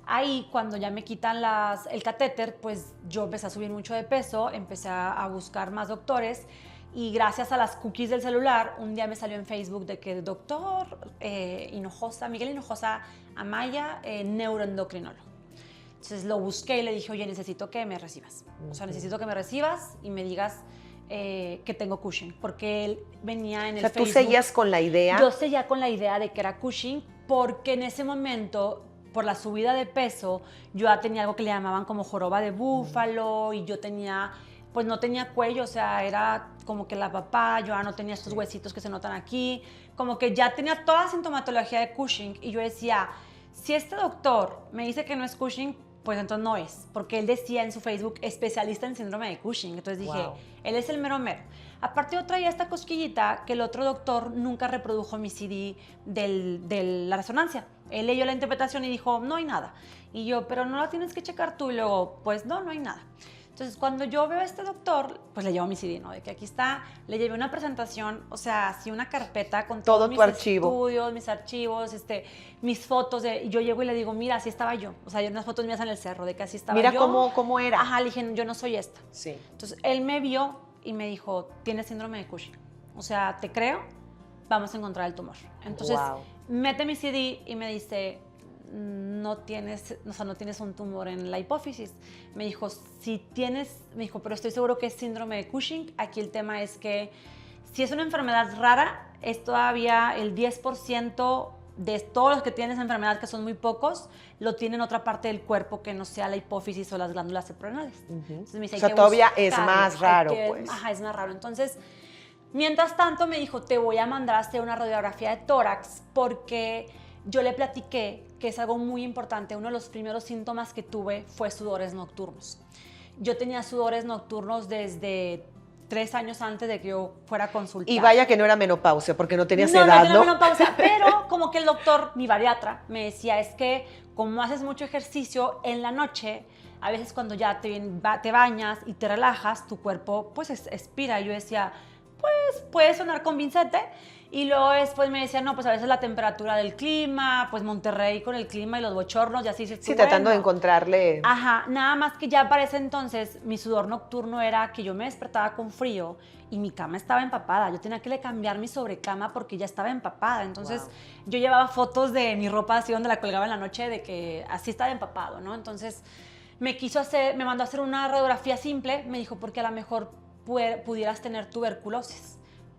ahí cuando ya me quitan el catéter, pues yo empecé a subir mucho de peso, empecé a buscar más doctores y gracias a las cookies del celular, un día me salió en Facebook de que el doctor Miguel Hinojosa Amaya, neuroendocrinólogo. Entonces lo busqué y le dije, oye, necesito que me recibas. O sea, necesito que me recibas y me digas que tengo Cushing. Porque él venía en el Facebook. O sea, ¿tú seguías con la idea? Yo seguía con la idea de que era Cushing porque en ese momento, por la subida de peso, yo ya tenía algo que le llamaban como joroba de búfalo y yo tenía... Pues no tenía cuello, o sea, era como que la papada, yo ya no tenía estos huesitos que se notan aquí, como que ya tenía toda la sintomatología de Cushing y yo decía, si este doctor me dice que no es Cushing, pues entonces no es, porque él decía en su Facebook, especialista en síndrome de Cushing. Entonces dije, wow, él es el mero mero. Aparte yo traía esta cosquillita que el otro doctor nunca reprodujo mi CD de la resonancia. Él leyó la interpretación y dijo, no hay nada. Y yo, pero no la tienes que checar tú. Y luego, pues no hay nada. Entonces, cuando yo veo a este doctor, pues le llevo mi CD, ¿no? De que aquí está, le llevé una presentación, o sea, así una carpeta con todos mis estudios, mis archivos, mis fotos. Y yo llego y le digo, mira, así estaba yo. O sea, hay unas fotos mías en el cerro de que así estaba yo. Mira cómo era. Ajá, le dije, yo no soy esta. Sí. Entonces, él me vio y me dijo, tienes síndrome de Cushing. O sea, te creo, vamos a encontrar el tumor. Entonces, mete mi CD y me dice... no tienes un tumor en la hipófisis. Me dijo, pero estoy seguro que es síndrome de Cushing. Aquí el tema es que si es una enfermedad rara, es todavía el 10% de todos los que tienen esa enfermedad, que son muy pocos, lo tienen en otra parte del cuerpo que no sea la hipófisis o las glándulas suprarrenales. Entonces me dice, o sea, todavía es más raro, pues. Ajá, es más raro. Entonces, Mientras tanto me dijo, te voy a mandar a hacer una radiografía de tórax porque yo le platiqué que es algo muy importante. Uno de los primeros síntomas que tuve fue sudores nocturnos. Yo tenía sudores nocturnos desde 3 años antes de que yo fuera a consultar. Y vaya que no era menopausia, porque no tenías no, edad, no, ¿no? No menopausia, pero como que el doctor, mi bariatra, me decía, es que como haces mucho ejercicio en la noche, a veces cuando ya te bañas y te relajas, tu cuerpo pues expira. Y yo decía, pues puede sonar convincente. Y luego después me decía, no, pues a veces la temperatura del clima, pues Monterrey con el clima y los bochornos, y así dices tú, Sí, tratando de bueno. encontrarle... Ajá, nada más que ya para ese entonces mi sudor nocturno era que yo me despertaba con frío y mi cama estaba empapada. Yo tenía que cambiar mi sobrecama porque ya estaba empapada. Entonces yo llevaba fotos de mi ropa así donde la colgaba en la noche de que así estaba empapado, ¿no? Entonces me mandó a hacer una radiografía simple, me dijo, porque a lo mejor pudieras tener tuberculosis.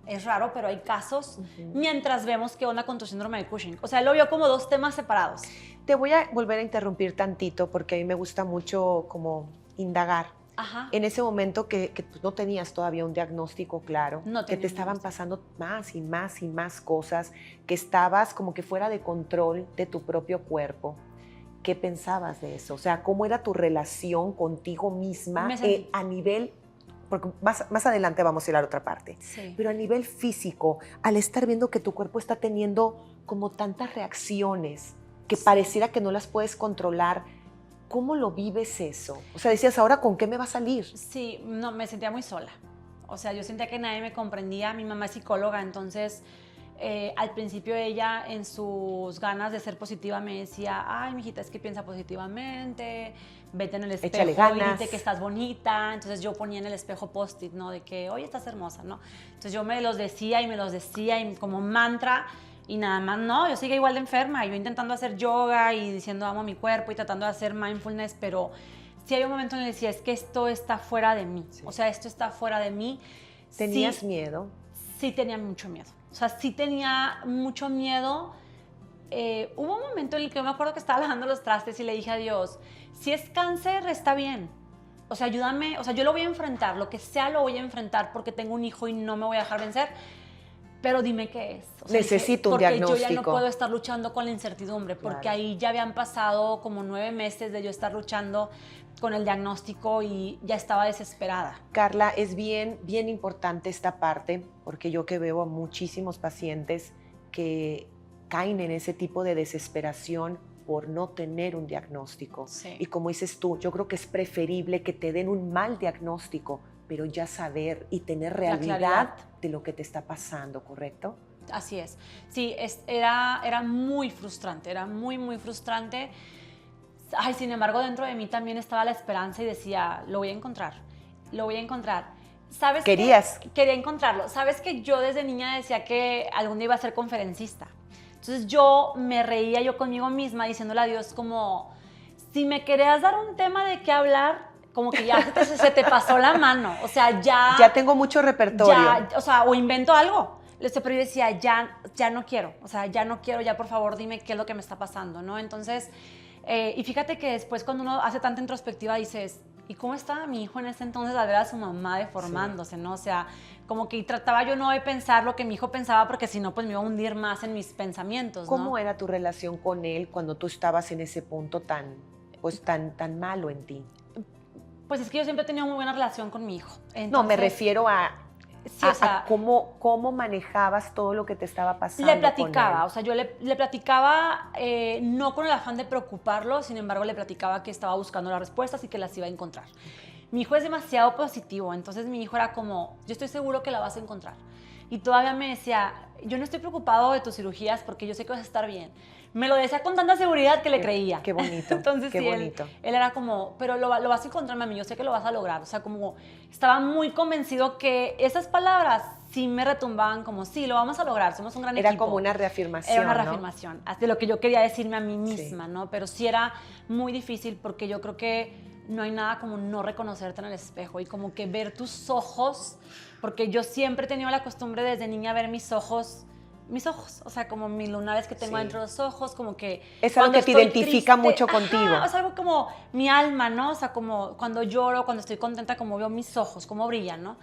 Es raro, pero hay casos, mientras vemos qué onda con tu síndrome de Cushing. O sea, él lo vio como 2 temas separados. Te voy a volver a interrumpir tantito porque a mí me gusta mucho como indagar. Ajá. En ese momento que pues, no tenías todavía un diagnóstico claro, que te estaban pasando más y más y más cosas, que estabas como que fuera de control de tu propio cuerpo. ¿Qué pensabas de eso? O sea, ¿cómo era tu relación contigo misma a nivel... Porque más adelante vamos a ir a la otra parte. Sí. Pero a nivel físico, al estar viendo que tu cuerpo está teniendo como tantas reacciones que pareciera que no las puedes controlar, ¿cómo lo vives eso? O sea, decías, ¿ahora con qué me va a salir? Sí, no, me sentía muy sola. O sea, yo sentía que nadie me comprendía. Mi mamá es psicóloga, entonces al principio ella en sus ganas de ser positiva me decía, ay, mijita, es que piensa positivamente, vete en el espejo y dite que estás bonita. Entonces yo ponía en el espejo post-it, ¿no? De que, oye, estás hermosa, ¿no? Entonces yo me los decía y como mantra, y nada más, no, yo seguía igual de enferma, yo intentando hacer yoga y diciendo amo mi cuerpo y tratando de hacer mindfulness, pero sí había un momento en el que decía, es que esto está fuera de mí, o sea, esto está fuera de mí. ¿Tenías miedo? Sí tenía mucho miedo, o sea, sí tenía mucho miedo. Hubo un momento en el que yo me acuerdo que estaba lavando los trastes y le dije a Dios, si es cáncer, está bien. O sea, ayúdame, o sea, yo lo voy a enfrentar, lo que sea lo voy a enfrentar porque tengo un hijo y no me voy a dejar vencer, pero dime qué es. O sea, necesito un diagnóstico. Porque yo ya no puedo estar luchando con la incertidumbre, porque ahí ya habían pasado como 9 meses de yo estar luchando con el diagnóstico y ya estaba desesperada. Carla, es bien importante esta parte, porque yo que veo a muchísimos pacientes que caen en ese tipo de desesperación por no tener un diagnóstico. Sí. Y como dices tú, yo creo que es preferible que te den un mal diagnóstico, pero ya saber y tener realidad de lo que te está pasando, ¿correcto? Así es. Sí, era muy frustrante, era muy frustrante. Ay, sin embargo, dentro de mí también estaba la esperanza y decía, lo voy a encontrar, lo voy a encontrar. ¿Sabes? Quería encontrarlo. ¿Sabes que yo desde niña decía que algún día iba a ser conferencista? Entonces yo me reía yo conmigo misma diciéndole a Dios como, si me querías dar un tema de qué hablar, como que ya se te pasó la mano, o sea, ya tengo mucho repertorio. Ya, o sea, o invento algo. Pero yo decía, ya no quiero, o sea, ya no quiero, ya por favor dime qué es lo que me está pasando, ¿no? Entonces, y fíjate que después cuando uno hace tanta introspectiva dices, ¿y cómo estaba mi hijo en ese entonces al ver a su mamá deformándose, ¿no? O sea, como que trataba yo no de pensar lo que mi hijo pensaba porque si no, pues me iba a hundir más en mis pensamientos, ¿no? ¿Cómo era tu relación con él cuando tú estabas en ese punto tan malo en ti? Pues es que yo siempre he tenido muy buena relación con mi hijo. Entonces, no, me refiero a cómo manejabas todo lo que te estaba pasando. Le platicaba, o sea, yo le platicaba, no con el afán de preocuparlo, sin embargo, le platicaba que estaba buscando las respuestas y que las iba a encontrar. Mi hijo es demasiado positivo, entonces mi hijo era como, yo estoy seguro que la vas a encontrar. Y todavía me decía, yo no estoy preocupado de tus cirugías porque yo sé que vas a estar bien. Me lo decía con tanta seguridad que le creía. Qué bonito. Entonces, qué sí, bonito. Él era como, pero lo vas a encontrar, mami, yo sé que lo vas a lograr. O sea, como estaba muy convencido que esas palabras sí me retumbaban como, sí, lo vamos a lograr, somos un gran equipo. Era como una reafirmación, Era una reafirmación, de lo que yo quería decirme a mí misma, sí. ¿no? Pero sí era muy difícil porque yo creo que no hay nada como no reconocerte en el espejo y como que ver tus ojos, porque yo siempre he tenido la costumbre desde niña ver mis ojos, o sea, como mis lunares que tengo dentro de los ojos, como que... Es algo que te identifica mucho contigo. Es algo como mi alma, ¿no? O sea, como cuando lloro, cuando estoy contenta, como veo mis ojos, como brillan, ¿no?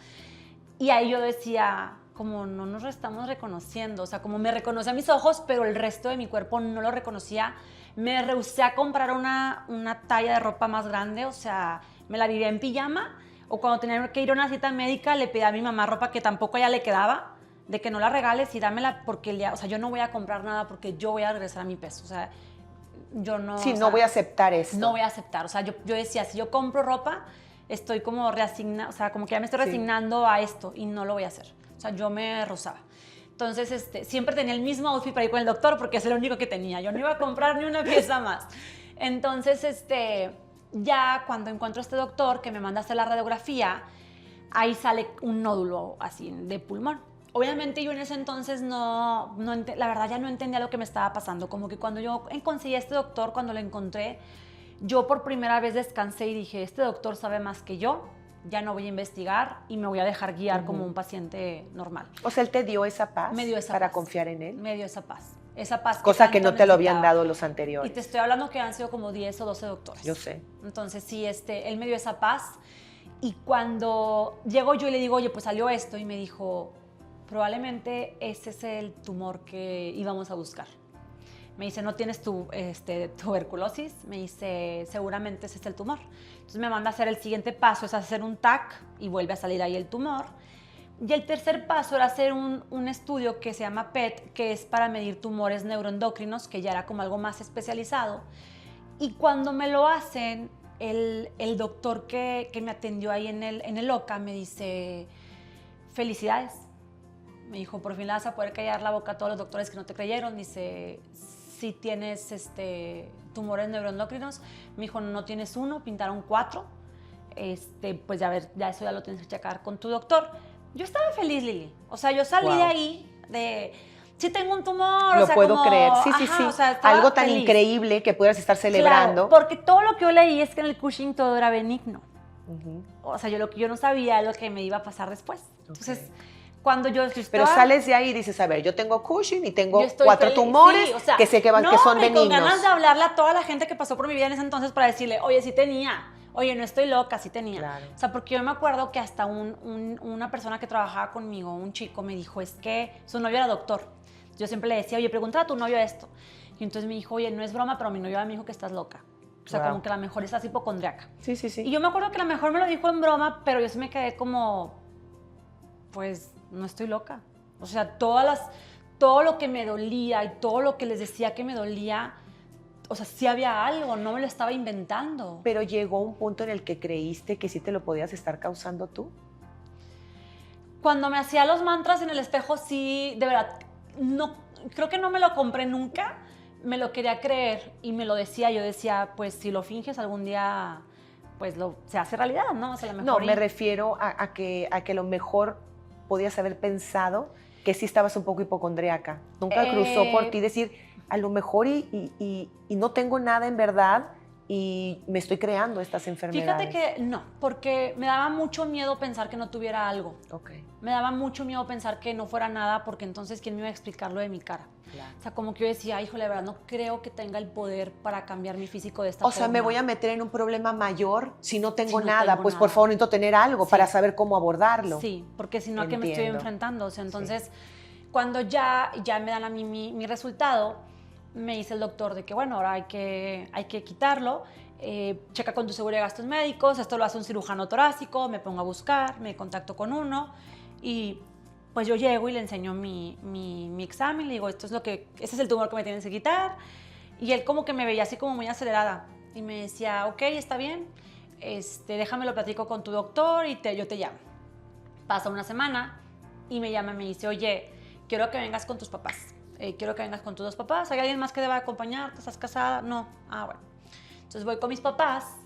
Y ahí yo decía, como no nos estamos reconociendo, o sea, como me reconoce a mis ojos, pero el resto de mi cuerpo no lo reconocía. Me rehusé a comprar una talla de ropa más grande, o sea, me la vivía en pijama, o cuando tenía que ir a una cita médica le pedía a mi mamá ropa que tampoco a ella le quedaba, de que no la regales y dámela porque o sea, yo no voy a comprar nada porque yo voy a regresar a mi peso, o sea, yo no... Sí, o no sea, voy a aceptar esto. no voy a aceptar, o sea, yo decía, si yo compro ropa, estoy como reasignada, o sea, como que ya me estoy resignando a esto y no lo voy a hacer. O sea, yo me rozaba. Entonces, siempre tenía el mismo outfit para ir con el doctor porque es el único que tenía. Yo no iba a comprar ni una pieza más. Entonces, ya cuando encuentro a este doctor que me manda a hacer la radiografía, ahí sale un nódulo así de pulmón. Obviamente yo en ese entonces la verdad ya no entendía lo que me estaba pasando. Como que cuando yo conseguí a este doctor, cuando lo encontré, yo por primera vez descansé y dije, este doctor sabe más que yo, ya no voy a investigar y me voy a dejar guiar como un paciente normal. O sea, él te dio esa paz Me dio esa para paz. confiar en él. Me dio esa paz. Esa paz Cosa que tanto no te lo habían necesitaba. dado los anteriores. Y te estoy hablando que han sido como 10 o 12 doctores. Yo sé. Entonces sí, él me dio esa paz. Y cuando llego yo y le digo, oye, pues salió esto, y me dijo, probablemente ese es el tumor que íbamos a buscar. Me dice, ¿no tienes tuberculosis? Me dice, seguramente ese es el tumor. Entonces me manda a hacer el siguiente paso, es hacer un TAC y vuelve a salir ahí el tumor. Y el tercer paso era hacer un estudio que se llama PET, que es para medir tumores neuroendocrinos, que ya era como algo más especializado. Y cuando me lo hacen, el doctor que me atendió ahí en el OCA me dice, felicidades. Me dijo, por fin le vas a poder callar la boca a todos los doctores que no te creyeron. Dice, si tienes tumores neuroendocrinos. Me dijo, no tienes uno, pintaron 4. Pues ya ver, ya eso ya lo tienes que checar con tu doctor. Yo estaba feliz, Lili. O sea, yo salí de ahí sí tengo un tumor. Lo o sea, puedo como, creer. Sí, sí, ajá, sí. O sea, algo tan feliz. increíble que pudieras estar celebrando. Claro, porque todo lo que yo leí es que en el Cushing todo era benigno. O sea, lo que yo no sabía es lo que me iba a pasar después. Entonces, cuando yo estaba... Pero sales de ahí y dices, a ver, yo tengo Cushing y tengo Yo estoy 4 feliz, tumores sí, o sea, que sé que son benignos. con ganas de hablarle a toda la gente que pasó por mi vida en ese entonces para decirle, oye, sí tenía, oye, no estoy loca, sí tenía. Claro. O sea, porque yo me acuerdo que hasta una persona que trabajaba conmigo, un chico, me dijo, es que su novio era doctor. Yo siempre le decía, oye, pregúntale a tu novio esto. Y entonces me dijo, oye, no es broma, pero mi novio me dijo que estás loca. O sea, como que la mejor estás hipocondriaca. Sí, sí, sí. Y yo me acuerdo que la mejor me lo dijo en broma, pero yo sí me quedé como, pues, no estoy loca. O sea, todo lo que me dolía y todo lo que les decía que me dolía, o sea, sí había algo, no me lo estaba inventando. Pero llegó un punto en el que creíste que sí te lo podías estar causando tú. Cuando me hacía los mantras en el espejo, sí, de verdad, no, creo que no me lo compré nunca, me lo quería creer y me lo decía. Yo decía, pues si lo finges algún día, pues se hace realidad, ¿no? O sea, lo mejor No, me refiero a que lo mejor podías haber pensado que sí estabas un poco hipocondríaca. Nunca cruzó por ti decir, a lo mejor y no tengo nada en verdad y me estoy creando estas enfermedades. Fíjate que no, porque me daba mucho miedo pensar que no tuviera algo. Okay. Me daba mucho miedo pensar que no fuera nada, porque entonces ¿quién me iba a explicar lo de mi cara? Claro. O sea, como que yo decía, híjole, de verdad, no creo que tenga el poder para cambiar mi físico de esta forma. O sea, me voy a meter en un problema mayor si no tengo Si no nada. tengo Pues nada. por favor necesito tener algo para saber cómo abordarlo. Sí, porque si no, ¿a qué me estoy Entiendo. enfrentando? O sea, entonces, cuando ya me dan a mí mi resultado, me dice el doctor de que, bueno, ahora hay que quitarlo. Checa con tu seguro de gastos médicos, esto lo hace un cirujano torácico, me pongo a buscar, me contacto con uno y pues yo llego y le enseño mi examen, le digo, ese es el tumor que me tienes que quitar, y él como que me veía así como muy acelerada y me decía, ok, está bien, déjame lo platico con tu doctor y yo te llamo. Pasa una semana y me llama y me dice, oye, quiero que vengas con tus papás, quiero que vengas con tus 2 papás, ¿hay alguien más que deba acompañarte? ¿Estás casada? No. Ah, bueno. Entonces voy con mis papás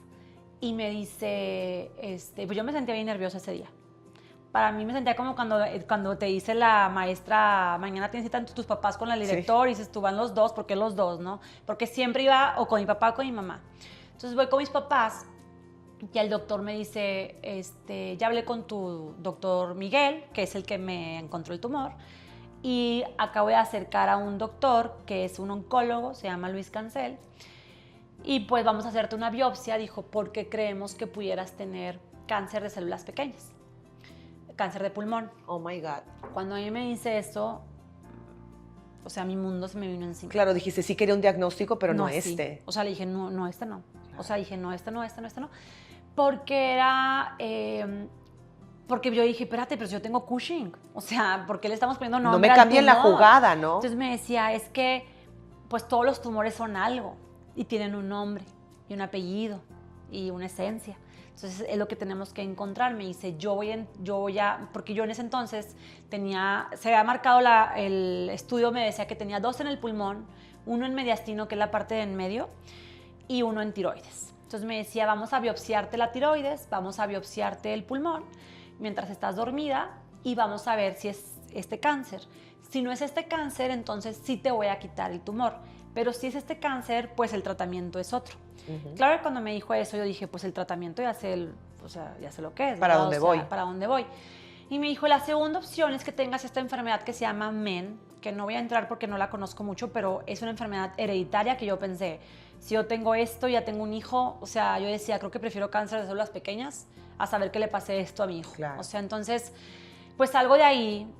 y me dice, pues yo me sentía bien nerviosa ese día. Para mí me sentía como cuando te dice la maestra, mañana tienes cita tus papás con el director, y dices, tú van los 2, ¿por qué los 2, no? Porque siempre iba o con mi papá o con mi mamá. Entonces voy con mis papás y el doctor me dice, ya hablé con tu doctor Miguel, que es el que me encontró el tumor, y acabo de acercar a un doctor que es un oncólogo, se llama Luis Cancel, y pues vamos a hacerte una biopsia, dijo, porque creemos que pudieras tener cáncer de células pequeñas. cáncer de pulmón. Oh my God. Cuando a mí me dice eso, o sea, mi mundo se me vino encima. Claro, dijiste, sí quería un diagnóstico, pero no sí. este. O sea, le dije, no, este no. Claro. O sea, dije, no. Porque era... porque yo dije, espérate, pero yo tengo Cushing. O sea, ¿por qué le estamos poniendo nombre No me cambien la tumor? jugada, ¿no? Entonces me decía, es que pues todos los tumores son algo y tienen un nombre y un apellido y una esencia. Entonces es lo que tenemos que encontrar. Me dice, porque yo en ese entonces se había marcado el estudio, me decía que tenía 2 en el pulmón, 1 en mediastino, que es la parte de en medio, y 1 en tiroides. Entonces me decía, vamos a biopsiarte la tiroides, vamos a biopsiarte el pulmón mientras estás dormida y vamos a ver si es este cáncer. Si no es este cáncer, entonces sí te voy a quitar el tumor. Pero si es este cáncer, pues el tratamiento es otro. Claro que cuando me dijo eso, yo dije, pues el tratamiento ya sé lo que es. ¿Para dónde voy? Para dónde voy. Y me dijo, la segunda opción es que tengas esta enfermedad que se llama MEN, que no voy a entrar porque no la conozco mucho, pero es una enfermedad hereditaria que yo pensé, si yo tengo esto, ya tengo un hijo, o sea, yo decía, creo que prefiero cáncer de células pequeñas a saber que le pasé esto a mi hijo. Claro. O sea, entonces, pues salgo de ahí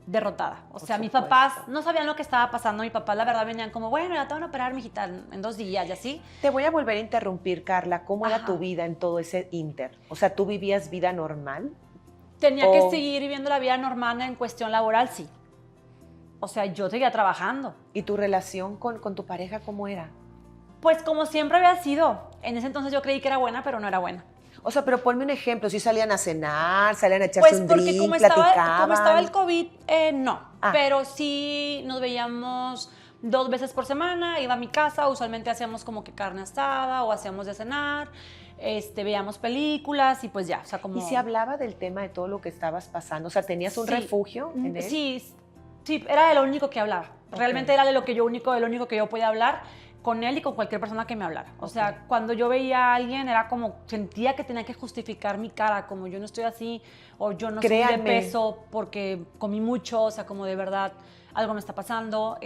derrotada. O sea, mis papás no sabían lo que estaba pasando. Mis papás, la verdad, venían como, bueno, ya te van a operar, mijita, en 2 días y así. Te voy a volver a interrumpir, Carla. ¿Cómo era tu vida en todo ese inter? O sea, ¿tú vivías vida normal? Tenía que seguir viviendo la vida normal en cuestión laboral, sí. O sea, yo seguía trabajando. ¿Y tu relación con tu pareja cómo era? Pues como siempre había sido. En ese entonces yo creí que era buena, pero no era buena. O sea, pero ponme un ejemplo. ¿Si salían a cenar, salían a echarse un Pues porque drink, como platicaban? estaba el COVID, no. Ah. Pero sí nos veíamos 2 veces por semana. Iba a mi casa, usualmente hacíamos como que carne asada o hacíamos de cenar. Veíamos películas y pues ya, o sea, como... ¿Y se hablaba del tema de todo lo que estabas pasando? O sea, ¿tenías un refugio en él? Sí, era de lo único que hablaba. Realmente era de lo único que yo podía hablar con él y con cualquier persona que me hablara. O sea, cuando yo veía a alguien era como, sentía que tenía que justificar mi cara, como yo no estoy así, o yo no subí de peso porque comí mucho, o sea, como de verdad algo me está pasando.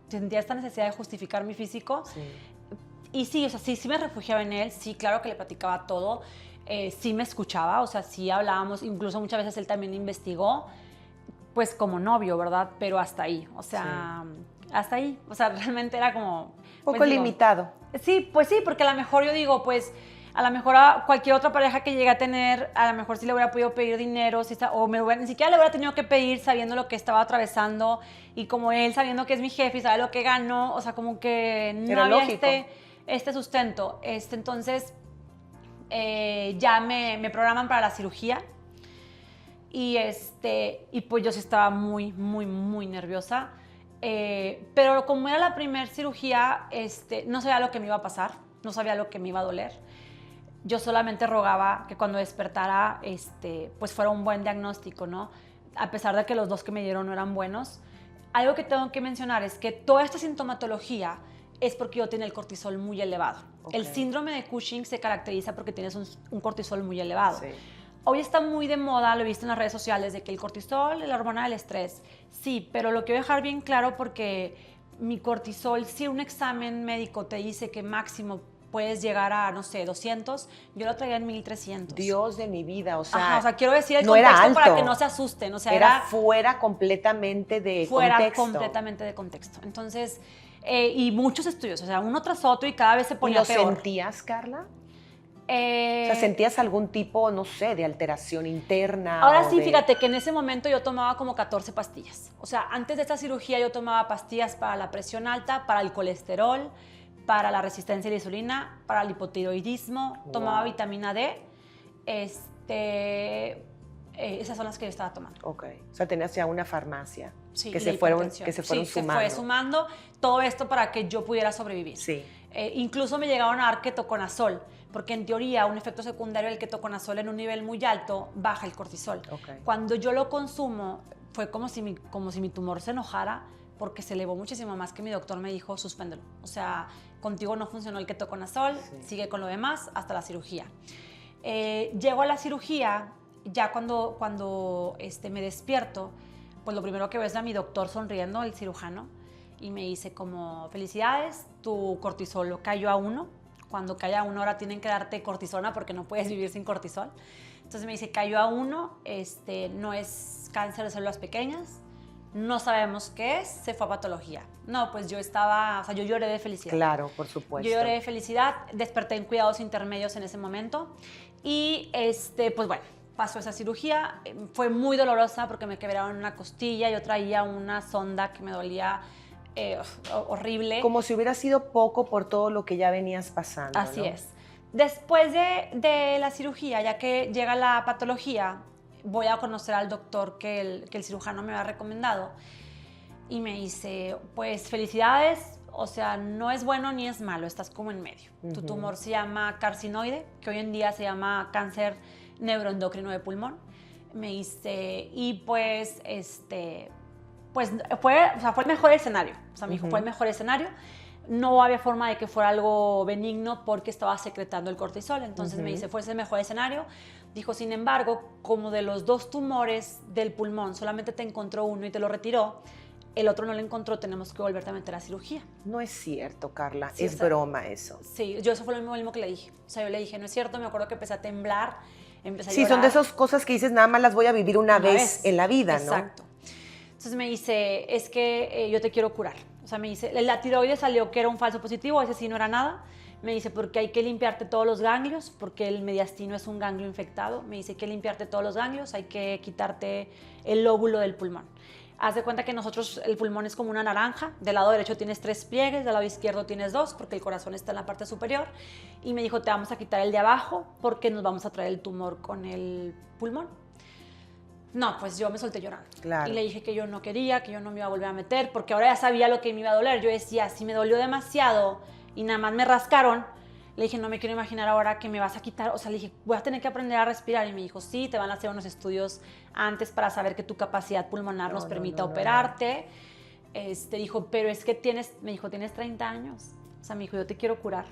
Sentía esta necesidad de justificar mi físico. Sí. Y sí, o sea, sí me refugiaba en él, sí, claro que le platicaba todo, sí me escuchaba, o sea, sí hablábamos, incluso muchas veces él también investigó, pues como novio, ¿verdad? Pero hasta ahí, o sea, hasta ahí, o sea, realmente era como... Un poco limitado. Sí, pues sí, porque a lo mejor yo digo, pues, a lo mejor a cualquier otra pareja que llegue a tener, a lo mejor sí le hubiera podido pedir dinero, ni siquiera le hubiera tenido que pedir sabiendo lo que estaba atravesando, y como él sabiendo que es mi jefe y sabe lo que ganó, o sea, como que no había este sustento. Entonces, ya me programan para la cirugía y pues yo sí estaba muy, muy, muy nerviosa. Pero como era la primera cirugía, no sabía lo que me iba a pasar, no sabía lo que me iba a doler. Yo solamente rogaba que cuando despertara, pues fuera un buen diagnóstico, ¿no? A pesar de que los 2 que me dieron no eran buenos. Algo que tengo que mencionar es que toda esta sintomatología es porque yo tenía el cortisol muy elevado. Okay. El síndrome de Cushing se caracteriza porque tienes un cortisol muy elevado. Sí. Hoy está muy de moda, lo he visto en las redes sociales, de que el cortisol es la hormona del estrés. Sí, pero lo quiero dejar bien claro porque mi cortisol, si un examen médico te dice que máximo puedes llegar a, no sé, 200, yo lo traía en 1300. Dios de mi vida, o sea... Ajá, o sea, quiero decir el contexto para que no se asusten. O sea, era fuera completamente de contexto. Fuera completamente de contexto. Entonces, y muchos estudios, o sea, uno tras otro y cada vez se ponía peor. ¿Y lo sentías, Carla? O sea, ¿sentías algún tipo, no sé, de alteración interna? Ahora sí, fíjate que en ese momento yo tomaba como 14 pastillas. O sea, antes de esta cirugía yo tomaba pastillas para la presión alta, para el colesterol, para la resistencia a la insulina, para el hipotiroidismo, tomaba vitamina D. Esas son las que yo estaba tomando. Ok. O sea, tenías ya una farmacia. Sí, que se fueron sumando. Se fue sumando todo esto para que yo pudiera sobrevivir. Sí. Incluso me llegaron a dar ketoconazol, porque en teoría un efecto secundario del ketoconazol en un nivel muy alto baja el cortisol. Okay. Cuando yo lo consumo fue como si mi tumor se enojara porque se elevó muchísimo más que mi doctor me dijo, suspéndelo. O sea, contigo no funcionó el ketoconazol, sigue con lo demás hasta la cirugía. Llego a la cirugía, ya cuando me despierto, pues lo primero que veo es a mi doctor sonriendo, el cirujano, y me dice como, felicidades, tu cortisol cayó a 1. Cuando cae a 1 ahora tienen que darte cortisona porque no puedes vivir sin cortisol. Entonces me dice, cayó a 1, no es cáncer de células pequeñas, no sabemos qué es, se fue a patología. No, pues yo lloré de felicidad. Claro, por supuesto. Yo lloré de felicidad, desperté en cuidados intermedios en ese momento y pues bueno, pasó esa cirugía, fue muy dolorosa porque me quebraron una costilla, yo traía una sonda que me dolía horrible. Como si hubiera sido poco por todo lo que ya venías pasando. Así ¿no? es. Después de la cirugía, ya que llega la patología, voy a conocer al doctor que el cirujano me había recomendado y me dice, pues felicidades, o sea, no es bueno ni es malo, estás como en medio. Tu tumor se llama carcinoide, que hoy en día se llama cáncer neuroendocrino de pulmón. Me dice, y pues, pues fue el mejor escenario. O sea, me dijo, fue el mejor escenario. No había forma de que fuera algo benigno porque estaba secretando el cortisol. Entonces me dice, fue el mejor escenario. Dijo, sin embargo, como de los 2 tumores del pulmón solamente te encontró uno y te lo retiró, el otro no lo encontró, tenemos que volverte a meter a cirugía. No es cierto, Carla, Sí, es broma eso. Sí, yo eso fue lo mismo que le dije. O sea, yo le dije, no es cierto, me acuerdo que empecé a temblar, empecé a Sí, llorar. son de esas cosas que dices, nada más las voy a vivir una vez en la vida, ¿no? Exacto. Entonces me dice, es que yo te quiero curar. O sea, me dice, la tiroides salió que era un falso positivo, ese sí no era nada. Me dice, porque hay que limpiarte todos los ganglios, porque el mediastino es un ganglio infectado. Me dice, hay que limpiarte todos los ganglios, hay que quitarte el lóbulo del pulmón. Haz de cuenta que nosotros, el pulmón es como una naranja. Del lado derecho tienes 3 pliegues, del lado izquierdo tienes 2, porque el corazón está en la parte superior. Y me dijo, te vamos a quitar el de abajo, porque nos vamos a traer el tumor con el pulmón. No, pues yo me solté llorando. Claro. Y le dije que yo no quería, que yo no me iba a volver a meter, porque ahora ya sabía lo que me iba a doler. Yo decía, si me dolió demasiado y nada más me rascaron, le dije, no me quiero imaginar ahora que me vas a quitar. O sea, le dije, voy a tener que aprender a respirar. Y me dijo, sí, te van a hacer unos estudios antes para saber que tu capacidad pulmonar nos permita operarte. Dijo, pero es que me dijo, tienes 30 años. O sea, me dijo, yo te quiero curar.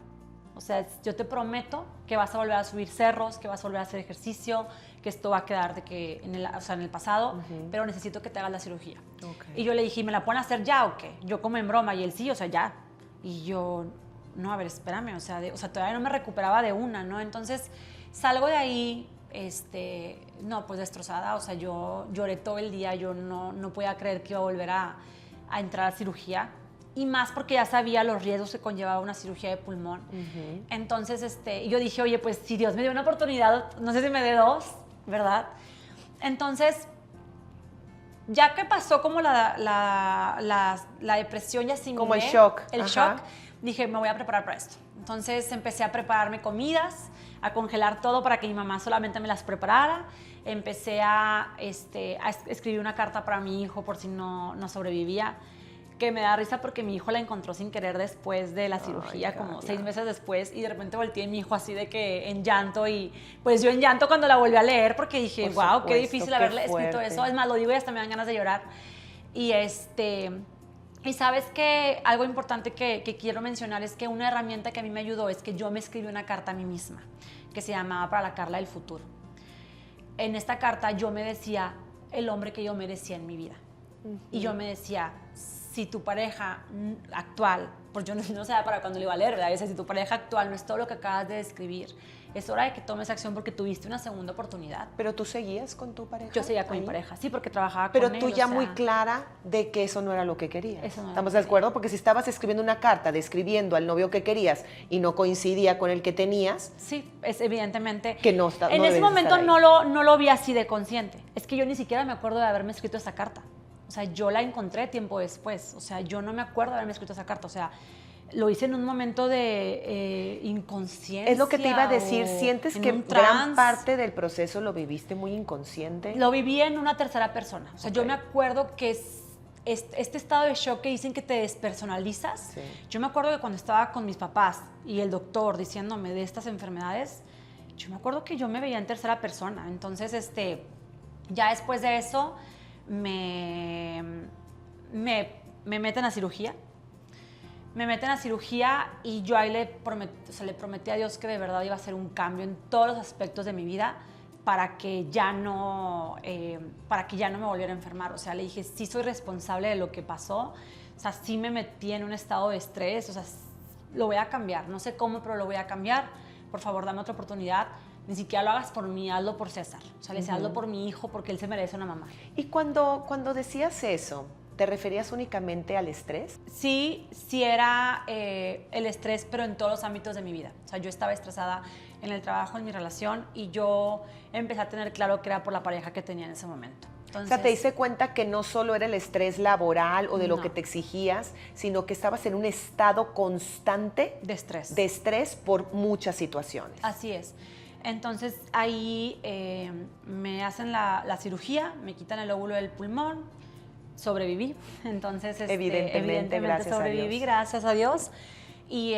O sea, yo te prometo que vas a volver a subir cerros, que vas a volver a hacer ejercicio, que esto va a quedar en el pasado, pero necesito que te hagas la cirugía. Okay. Y yo le dije, ¿me la pueden hacer ya o qué? Yo como en broma, y él sí, o sea, ya. Y yo, no, a ver, espérame, o sea, todavía no me recuperaba de una, ¿no? Entonces, salgo de ahí, no, pues destrozada, o sea, yo lloré todo el día, yo no podía creer que iba a volver a entrar a cirugía. Y más porque ya sabía los riesgos que conllevaba una cirugía de pulmón. Entonces, yo dije, oye, pues si Dios me dio una oportunidad, no sé si me dé 2, ¿verdad? Entonces, ya que pasó como la depresión, ya asimilé. Como el shock. El shock, dije, me voy a preparar para esto. Entonces, empecé a prepararme comidas, a congelar todo para que mi mamá solamente me las preparara. Empecé a escribir una carta para mi hijo por si no sobrevivía, que me da risa porque mi hijo la encontró sin querer después de la cirugía, como 6 meses después, y de repente volteé a mi hijo así de que en llanto, y pues yo en llanto cuando la volví a leer porque dije, wow, qué difícil haberle escrito eso. Es más, lo digo y hasta me dan ganas de llorar. Y sabes que algo importante que quiero mencionar es que una herramienta que a mí me ayudó es que yo me escribí una carta a mí misma, que se llamaba Para la Carla del futuro. En esta carta yo me decía el hombre que yo merecía en mi vida. Y yo me decía, si tu pareja actual, pues yo no sé para cuándo le iba a leer, ¿verdad? Si tu pareja actual no es todo lo que acabas de describir, es hora de que tomes acción porque tuviste una segunda oportunidad. ¿Pero tú seguías con tu pareja? Yo seguía con mi pareja, sí, porque trabajaba pero con él. Pero tú ya muy clara de que eso no era lo que querías. Eso no era. ¿Estamos de acuerdo? Porque si estabas escribiendo una carta describiendo al novio que querías y no coincidía con el que tenías... Sí, es evidentemente... Que no está, en ese momento no lo vi así de consciente. Es que yo ni siquiera me acuerdo de haberme escrito esa carta. O sea, yo la encontré tiempo después. O sea, yo no me acuerdo de haberme escrito esa carta. O sea, lo hice en un momento de inconsciencia. Es lo que te iba a decir. ¿Sientes que gran parte del proceso lo viviste muy inconsciente? Lo viví en una tercera persona. O sea, yo me acuerdo que este estado de shock que dicen que te despersonalizas. Sí. Yo me acuerdo que cuando estaba con mis papás y el doctor diciéndome de estas enfermedades, yo me acuerdo que yo me veía en tercera persona. Entonces, ya después de eso... Me meten a cirugía. Me meten a cirugía y yo ahí le prometí a Dios que de verdad iba a hacer un cambio en todos los aspectos de mi vida para que ya no me volviera a enfermar. O sea, le dije, sí soy responsable de lo que pasó. O sea, sí me metí en un estado de estrés. O sea, lo voy a cambiar. No sé cómo, pero lo voy a cambiar. Por favor, dame otra oportunidad. ni siquiera lo hagas por mí, hazlo por César. O sea, le decía, hazlo por mi hijo porque él se merece una mamá. Y cuando decías eso, ¿te referías únicamente al estrés? Sí, sí era el estrés, pero en todos los ámbitos de mi vida. O sea, yo estaba estresada en el trabajo, en mi relación, y yo empecé a tener claro que era por la pareja que tenía en ese momento. Entonces, O sea, te diste cuenta que no solo era el estrés laboral o de lo No. que te exigías, sino que estabas en un estado constante de estrés. de estrés por muchas situaciones. Así es. Entonces ahí me hacen la cirugía, me quitan el óvulo del pulmón, sobreviví. Entonces, Evidentemente, gracias a sobreviví, Dios. gracias a Dios. Y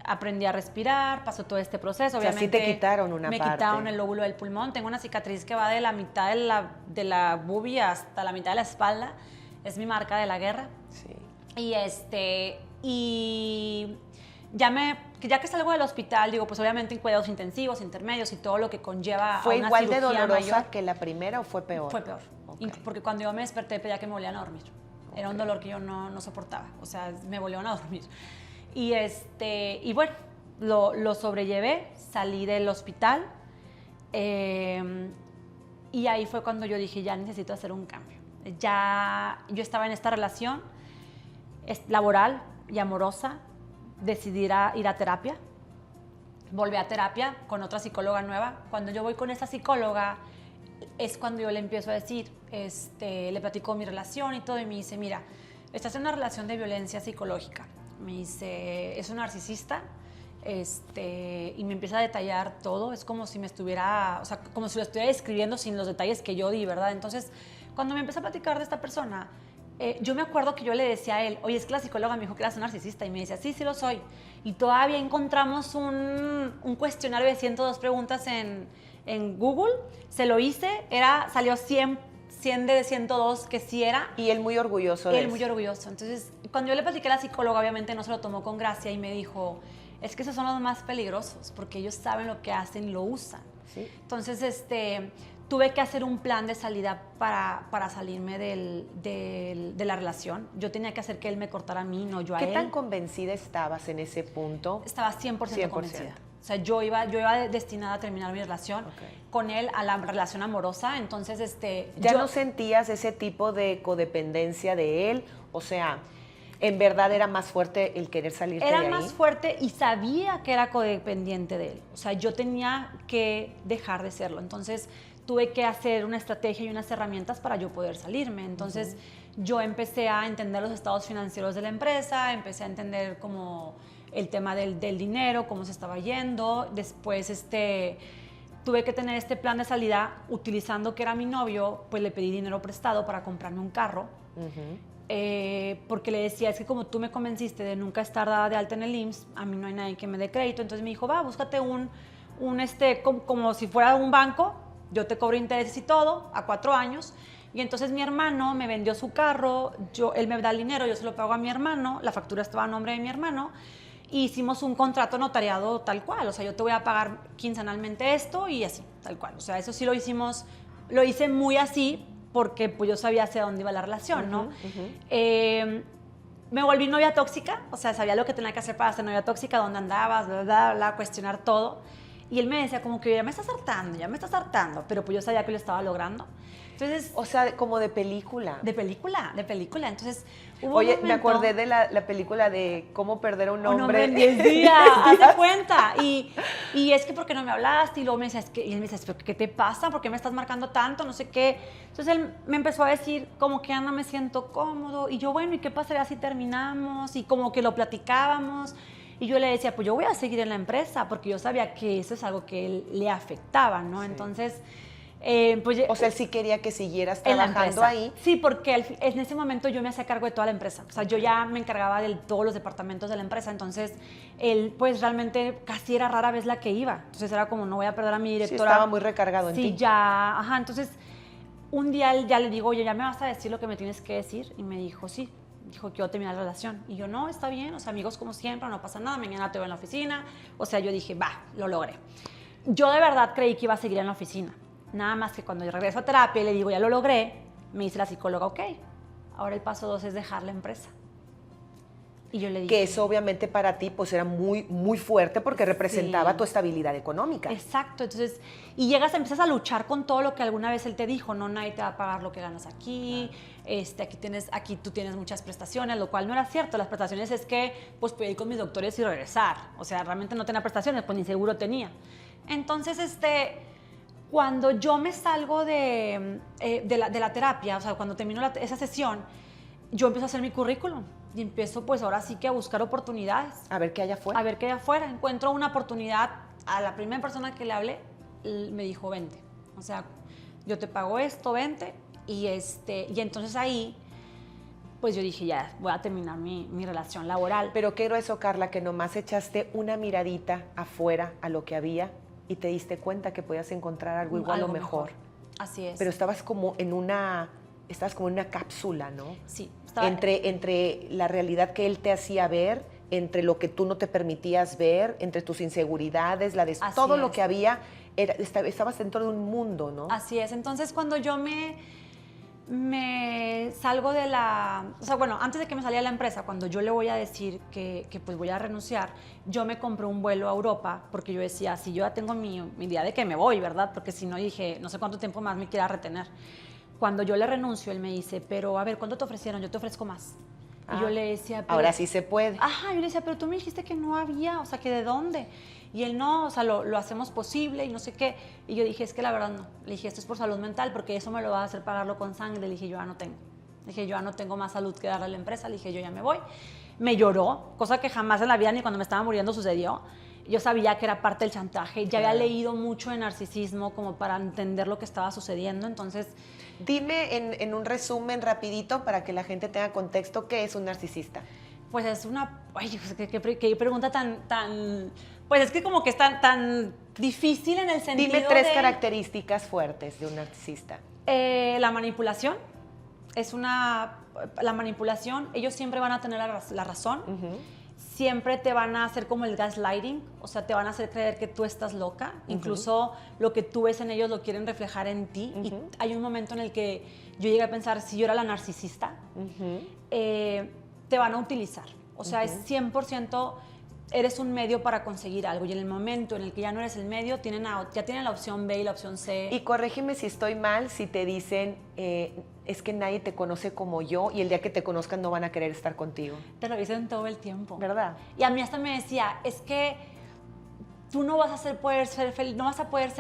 aprendí a respirar, pasó todo este proceso. O sea, sí Obviamente, te quitaron una me parte. quitaron el óvulo del pulmón. Tengo una cicatriz que va de la mitad de la boobie hasta la mitad de la espalda. Es mi marca de la guerra. Sí. Y ya que salgo del hospital, digo, pues obviamente en cuidados intensivos, intermedios y todo lo que conlleva ¿Fue a una igual de cirugía dolorosa mayor. que la primera o fue peor? Fue peor. Ok. Porque cuando yo me desperté pedía que me volvieran a dormir. Era un dolor que yo no soportaba. O sea, me volvieron a dormir. Y bueno, lo sobrellevé, salí del hospital. Y ahí fue cuando yo dije, ya necesito hacer un cambio. Ya yo estaba en esta relación laboral y amorosa, decidí ir a terapia. Volví a terapia con otra psicóloga nueva. Cuando yo voy con esa psicóloga, es cuando yo le empiezo a decir, le platico mi relación y todo, y me dice, mira, estás en una relación de violencia psicológica. Me dice, es un narcisista, y me empieza a detallar todo. Es como si me estuviera, o sea, como si lo estuviera describiendo sin los detalles que yo di, ¿verdad? Entonces, cuando me empezó a platicar de esta persona, yo me acuerdo que yo le decía a él, oye, es que la psicóloga me dijo que eras un narcisista, y me decía, sí, sí lo soy. Y todavía encontramos un cuestionario de 102 preguntas en Google, se lo hice, salió 100 de 102 que sí era. Y él muy orgulloso de Él eso. muy orgulloso. Entonces, cuando yo le platiqué a la psicóloga, obviamente no se lo tomó con gracia y me dijo, es que esos son los más peligrosos, porque ellos saben lo que hacen y lo usan. Sí. Entonces, tuve que hacer un plan de salida para salirme de la relación. Yo tenía que hacer que él me cortara a mí, no yo a él. ¿Qué tan convencida estabas en ese punto? Estaba 100%, 100%. convencida. O sea, yo iba destinada a terminar mi relación con él, a la relación amorosa. Entonces, ¿Ya no sentías ese tipo de codependencia de él? O sea, ¿en verdad era más fuerte el querer salirte de ahí? Era más fuerte y sabía que era codependiente de él. O sea, yo tenía que dejar de serlo. Entonces, tuve que hacer una estrategia y unas herramientas para yo poder salirme. Entonces, yo empecé a entender los estados financieros de la empresa, empecé a entender como el tema del dinero, cómo se estaba yendo. Después, tuve que tener este plan de salida utilizando que era mi novio, pues le pedí dinero prestado para comprarme un carro. Porque le decía, es que como tú me convenciste de nunca estar dada de alta en el IMSS, a mí no hay nadie que me dé crédito. Entonces me dijo, va, búscate como si fuera un banco, yo te cobro intereses y todo, a 4 años. Y entonces mi hermano me vendió su carro, él me da el dinero, yo se lo pago a mi hermano, la factura estaba a nombre de mi hermano, y hicimos un contrato notariado tal cual. O sea, yo te voy a pagar quincenalmente esto y así, tal cual. O sea, eso sí lo hice muy así, porque pues yo sabía hacia dónde iba la relación, ¿no? Me volví novia tóxica, o sea, sabía lo que tenía que hacer para ser novia tóxica, dónde andabas, bla, bla, bla, cuestionar todo. Y él me decía como que ya me estás hartando, pero pues yo sabía que lo estaba logrando. Entonces, O sea, como de película. de película. Entonces, hubo Oye, un me momento, acordé de la película de cómo perder a un un hombre hombre en 10 días, haz de cuenta. Y es que, ¿por qué no me hablaste? Y luego me decía, y él me decía, ¿pero qué te pasa? ¿Por qué me estás marcando tanto? No sé qué. Entonces él me empezó a decir, como que ya no me siento cómodo. Y yo, bueno, ¿y qué pasaría si terminamos? Y como que lo platicábamos. Y yo le decía, pues yo voy a seguir en la empresa, porque yo sabía que eso es algo que él le afectaba, ¿no? Sí. Entonces, pues... O sea, él sí quería que siguieras en la trabajando empresa. ahí. Sí, porque en ese momento yo me hacía cargo de toda la empresa. O sea, yo ya me encargaba de todos los departamentos de la empresa. Entonces, él, pues realmente casi era rara vez la que iba. Entonces, era como, no voy a perder a mi Sí, directora. estaba muy recargado en ti. Sí, ya. Ajá, entonces, un día ya le digo, oye, ¿ya me vas a decir lo que me tienes que decir? Y me dijo, sí. Dijo que yo terminé la relación. Y yo, no, está bien. O sea, amigos como siempre, no pasa nada. Mañana te veo en la oficina. O sea, yo dije, va, lo logré. Yo de verdad creí que iba a seguir en la oficina. Nada más que cuando yo regreso a terapia y le digo, ya lo logré, me dice la psicóloga, ok, ahora el paso 2 es dejar la empresa. Y yo le dije... Que eso obviamente para ti pues era muy, muy fuerte porque representaba Sí. tu estabilidad económica. Exacto, entonces, y empiezas a luchar con todo lo que alguna vez él te dijo, no, nadie te va a pagar lo que ganas aquí, aquí tú tienes muchas prestaciones, lo cual no era cierto. Las prestaciones es que pues podía ir con mis doctores y regresar, o sea, realmente no tenía prestaciones, pues ni seguro tenía. Entonces, cuando yo me salgo de la terapia, o sea, cuando termino esa sesión, yo empiezo a hacer mi currículum y empiezo pues ahora sí que a buscar oportunidades. A ver qué hay afuera. A ver qué hay afuera. Encuentro una oportunidad. A la primera persona que le hablé, me dijo, vente. O sea, yo te pago esto, vente. Y entonces ahí, pues yo dije, ya, voy a terminar mi relación laboral. Pero qué grueso, Carla, que nomás echaste una miradita afuera a lo que había y te diste cuenta que podías encontrar algo igual o mejor. Así es. Pero estabas como en una cápsula, ¿no? Sí. Entre la realidad que él te hacía ver, entre lo que tú no te permitías ver, entre tus inseguridades, todo lo que había, estabas dentro de un mundo, ¿no? Así es. Entonces, cuando yo me salgo de o sea, bueno, antes de que me saliera de la empresa, cuando yo le voy a decir que pues voy a renunciar, yo me compré un vuelo a Europa porque yo decía, si yo ya tengo mi idea de que me voy, ¿verdad? Porque si no, dije, no sé cuánto tiempo más me quiera retener. Cuando yo le renuncio, él me dice, pero a ver, ¿cuánto te ofrecieron? Yo te ofrezco más. Y yo le decía, pero, ahora sí se puede. Ajá, yo le decía, pero tú me dijiste que no había, o sea, que de dónde. Y él no, o sea, lo hacemos posible y no sé qué. Y yo dije, es que la verdad no. Le dije, esto es por salud mental porque eso me lo va a hacer pagarlo con sangre. Le dije, yo ya no tengo. Le dije, yo ya no tengo más salud que darle a la empresa. Le dije, yo ya me voy. Me lloró, cosa que jamás en la vida ni cuando me estaba muriendo sucedió. Yo sabía que era parte del chantaje. Ya había leído mucho de narcisismo como para entender lo que estaba sucediendo. Entonces... Dime en un resumen rapidito para que la gente tenga contexto, ¿qué es un narcisista? Pues es una... Ay, qué pregunta tan... Pues es que como que es tan difícil en el sentido de... Dime 3 características fuertes de un narcisista. La manipulación. La manipulación, ellos siempre van a tener la razón. Siempre te van a hacer como el gaslighting, o sea, te van a hacer creer que tú estás loca. Incluso lo que tú ves en ellos lo quieren reflejar en ti. Y hay un momento en el que yo llegué a pensar, si yo era la narcisista, te van a utilizar. O sea, es 100%, eres un medio para conseguir algo. Y en el momento en el que ya no eres el medio, ya tienen la opción B y la opción C. Y corrígeme si estoy mal, si te dicen... es que nadie te conoce como yo y el día que te conozcan no van a querer estar contigo. Te lo dicen todo el tiempo. ¿Verdad? Y a mí hasta me decía, es que tú no vas a poder ser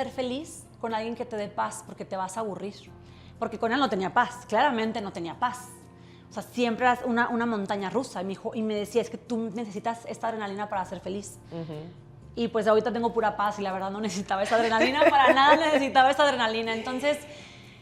feliz con alguien que te dé paz porque te vas a aburrir. Porque con él no tenía paz, claramente no tenía paz. O sea, siempre era una montaña rusa. Y me decía, es que tú necesitas esta adrenalina para ser feliz. Y pues ahorita tengo pura paz y la verdad no necesitaba esa adrenalina, para nada necesitaba esa adrenalina. Entonces...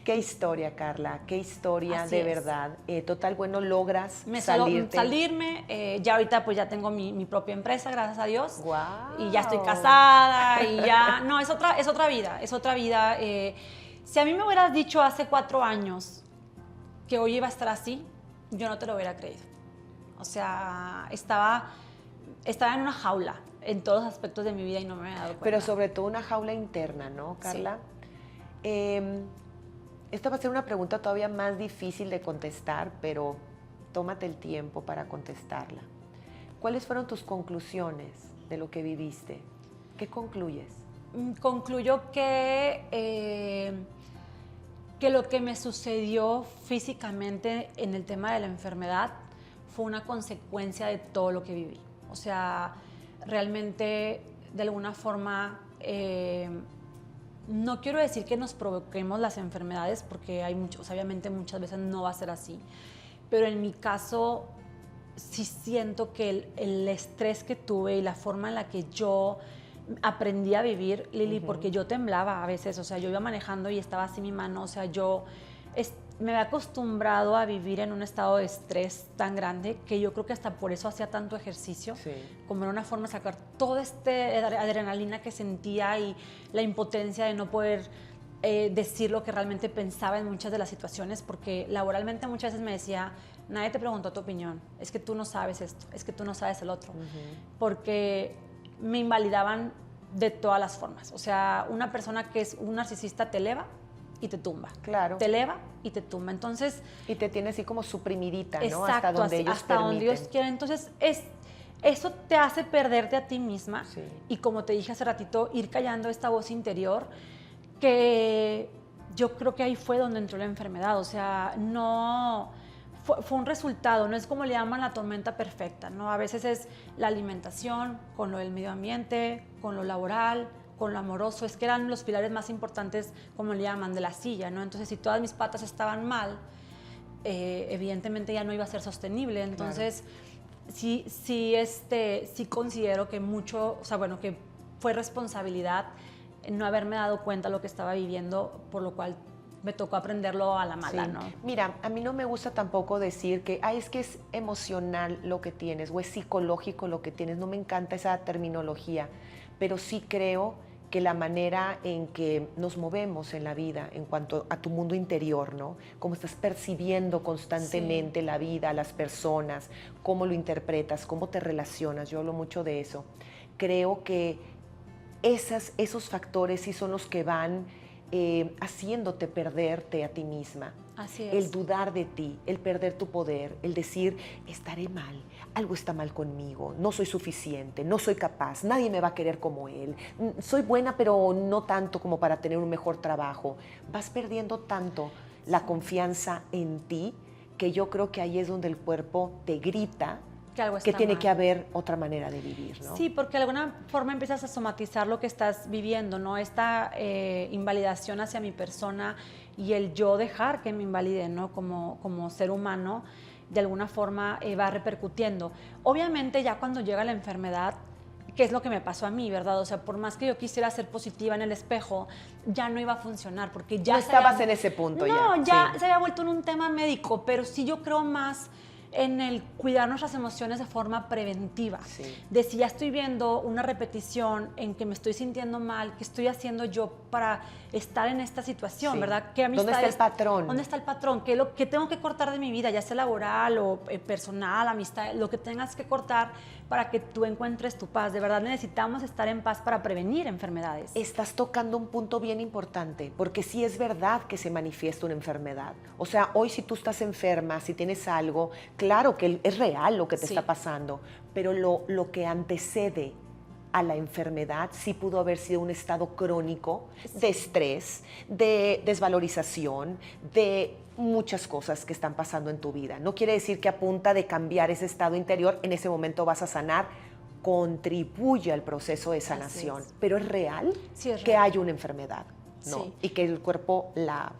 Qué historia, Carla, qué historia. Así de es. Verdad. Total, bueno, logras salirme. Ya ahorita pues ya tengo mi propia empresa, gracias a Dios. Wow. Y ya estoy casada y ya... No, es otra vida, es otra vida. Si a mí me hubieras dicho hace 4 años que hoy iba a estar así, yo no te lo hubiera creído. O sea, estaba en una jaula en todos los aspectos de mi vida y no me había dado cuenta. Pero sobre todo una jaula interna, ¿no, Carla? Sí. Esta va a ser una pregunta todavía más difícil de contestar, pero tómate el tiempo para contestarla. ¿Cuáles fueron tus conclusiones de lo que viviste? ¿Qué concluyes? Concluyo que lo que me sucedió físicamente en el tema de la enfermedad fue una consecuencia de todo lo que viví. O sea, realmente, de alguna forma... no quiero decir que nos provoquemos las enfermedades porque obviamente muchas veces no va a ser así, pero en mi caso sí siento que el estrés que tuve y la forma en la que yo aprendí a vivir, Lili, porque yo temblaba a veces, o sea, yo iba manejando y estaba así mi mano, o sea, me había acostumbrado a vivir en un estado de estrés tan grande que yo creo que hasta por eso hacía tanto ejercicio, como era una forma de sacar toda adrenalina que sentía y la impotencia de no poder decir lo que realmente pensaba en muchas de las situaciones, porque laboralmente muchas veces me decía, nadie te preguntó tu opinión, es que tú no sabes esto, es que tú no sabes el otro, porque me invalidaban de todas las formas. O sea, una persona que es un narcisista te eleva y te tumba. Claro. Te eleva y te tumba. Entonces... Y te tiene así como suprimidita, ¿no? Exacto, Hasta donde ellos hasta donde permiten. Dios quiera. Entonces, eso te hace perderte a ti misma. Sí. Y como te dije hace ratito, ir callando esta voz interior que yo creo que ahí fue donde entró la enfermedad. O sea, no... Fue un resultado, no es como le llaman la tormenta perfecta, ¿no? A veces es la alimentación, con lo del medio ambiente, con lo laboral, con lo amoroso, es que eran los pilares más importantes, como le llaman, de la silla, ¿no? Entonces, si todas mis patas estaban mal, evidentemente ya no iba a ser sostenible. Entonces, claro. sí considero que mucho, o sea, bueno, que fue responsabilidad no haberme dado cuenta de lo que estaba viviendo, por lo cual me tocó aprenderlo a la mala, sí. ¿no? Mira, a mí no me gusta tampoco decir que, es que es emocional lo que tienes o es psicológico lo que tienes. No me encanta esa terminología, pero sí creo que la manera en que nos movemos en la vida en cuanto a tu mundo interior, ¿no? Cómo estás percibiendo constantemente la vida, las personas, cómo lo interpretas, cómo te relacionas. Yo hablo mucho de eso. Creo que esos factores sí son los que van haciéndote perderte a ti misma. Así es. El dudar de ti, el perder tu poder, el decir, estaré mal, algo está mal conmigo, no soy suficiente, no soy capaz, nadie me va a querer como él, soy buena pero no tanto como para tener un mejor trabajo. Vas perdiendo tanto la confianza en ti que yo creo que ahí es donde el cuerpo te grita que tiene que haber otra manera de vivir, ¿no? Sí, porque de alguna forma empiezas a somatizar lo que estás viviendo, ¿no? Esta invalidación hacia mi persona y el yo dejar que me invalide, ¿no? Como ser humano, de alguna forma va repercutiendo. Obviamente ya cuando llega la enfermedad, que es lo que me pasó a mí, ¿verdad? O sea, por más que yo quisiera ser positiva en el espejo, ya no iba a funcionar porque ya... No estabas en ese punto ya. No, ya se había vuelto en un tema médico, pero sí yo creo más en el cuidar nuestras emociones de forma preventiva. Sí. De si ya estoy viendo una repetición en que me estoy sintiendo mal, ¿qué estoy haciendo yo para estar en esta situación, sí. verdad? ¿Qué ¿Dónde está el patrón? ¿Dónde está el patrón? ¿Qué tengo que cortar de mi vida, ya sea laboral o personal, amistad, lo que tengas que cortar para que tú encuentres tu paz? De verdad necesitamos estar en paz para prevenir enfermedades. Estás tocando un punto bien importante, porque sí es verdad que se manifiesta una enfermedad. O sea, hoy si tú estás enferma, si tienes algo, claro que es real lo que te está pasando, pero lo que antecede a la enfermedad sí pudo haber sido un estado crónico de estrés, de desvalorización, de muchas cosas que están pasando en tu vida. No quiere decir que a punta de cambiar ese estado interior, en ese momento vas a sanar, contribuye al proceso de sanación, pero es real, que hay una enfermedad, ¿no? Sí. Y que el cuerpo la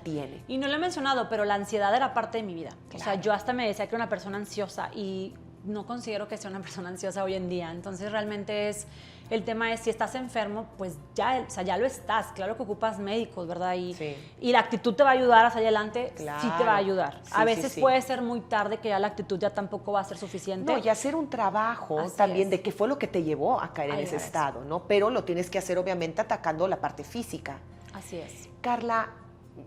tiene. Y no lo he mencionado, pero la ansiedad era parte de mi vida. Claro. O sea, yo hasta me decía que era una persona ansiosa y no considero que sea una persona ansiosa hoy en día. Entonces realmente el tema es si estás enfermo, pues ya, o sea, ya lo estás. Claro que ocupas médicos, ¿verdad? Y la actitud te va a ayudar hacia adelante, claro. Sí te va a ayudar. Sí, a veces puede ser muy tarde que ya la actitud ya tampoco va a ser suficiente. No, y hacer un trabajo Así también es. de qué fue lo que te llevó a caer en ese estado, ¿no? Pero lo tienes que hacer obviamente atacando la parte física. Así es. Carla,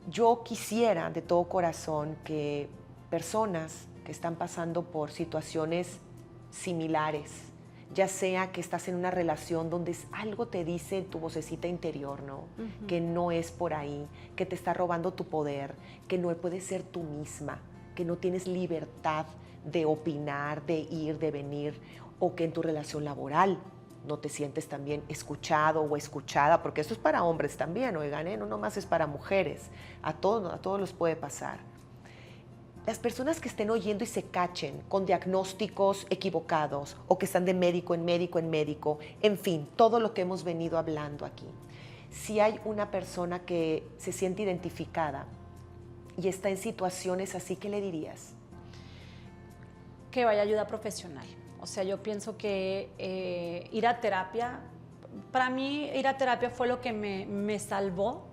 yo quisiera de todo corazón que personas que están pasando por situaciones similares, ya sea que estás en una relación donde algo te dice en tu vocecita interior, ¿no? Uh-huh. Que no es por ahí, que te está robando tu poder, que no puedes ser tú misma, que no tienes libertad de opinar, de ir, de venir, o que en tu relación laboral no te sientes también escuchado o escuchada, porque esto es para hombres también, oigan, no nomás es para mujeres, a todos los puede pasar. Las personas que estén oyendo y se cachen con diagnósticos equivocados o que están de médico en médico en médico, en fin, todo lo que hemos venido hablando aquí. Si hay una persona que se siente identificada y está en situaciones así, ¿qué le dirías? Que vaya a ayuda profesional. O sea, yo pienso que ir a terapia, para mí ir a terapia fue lo que me salvó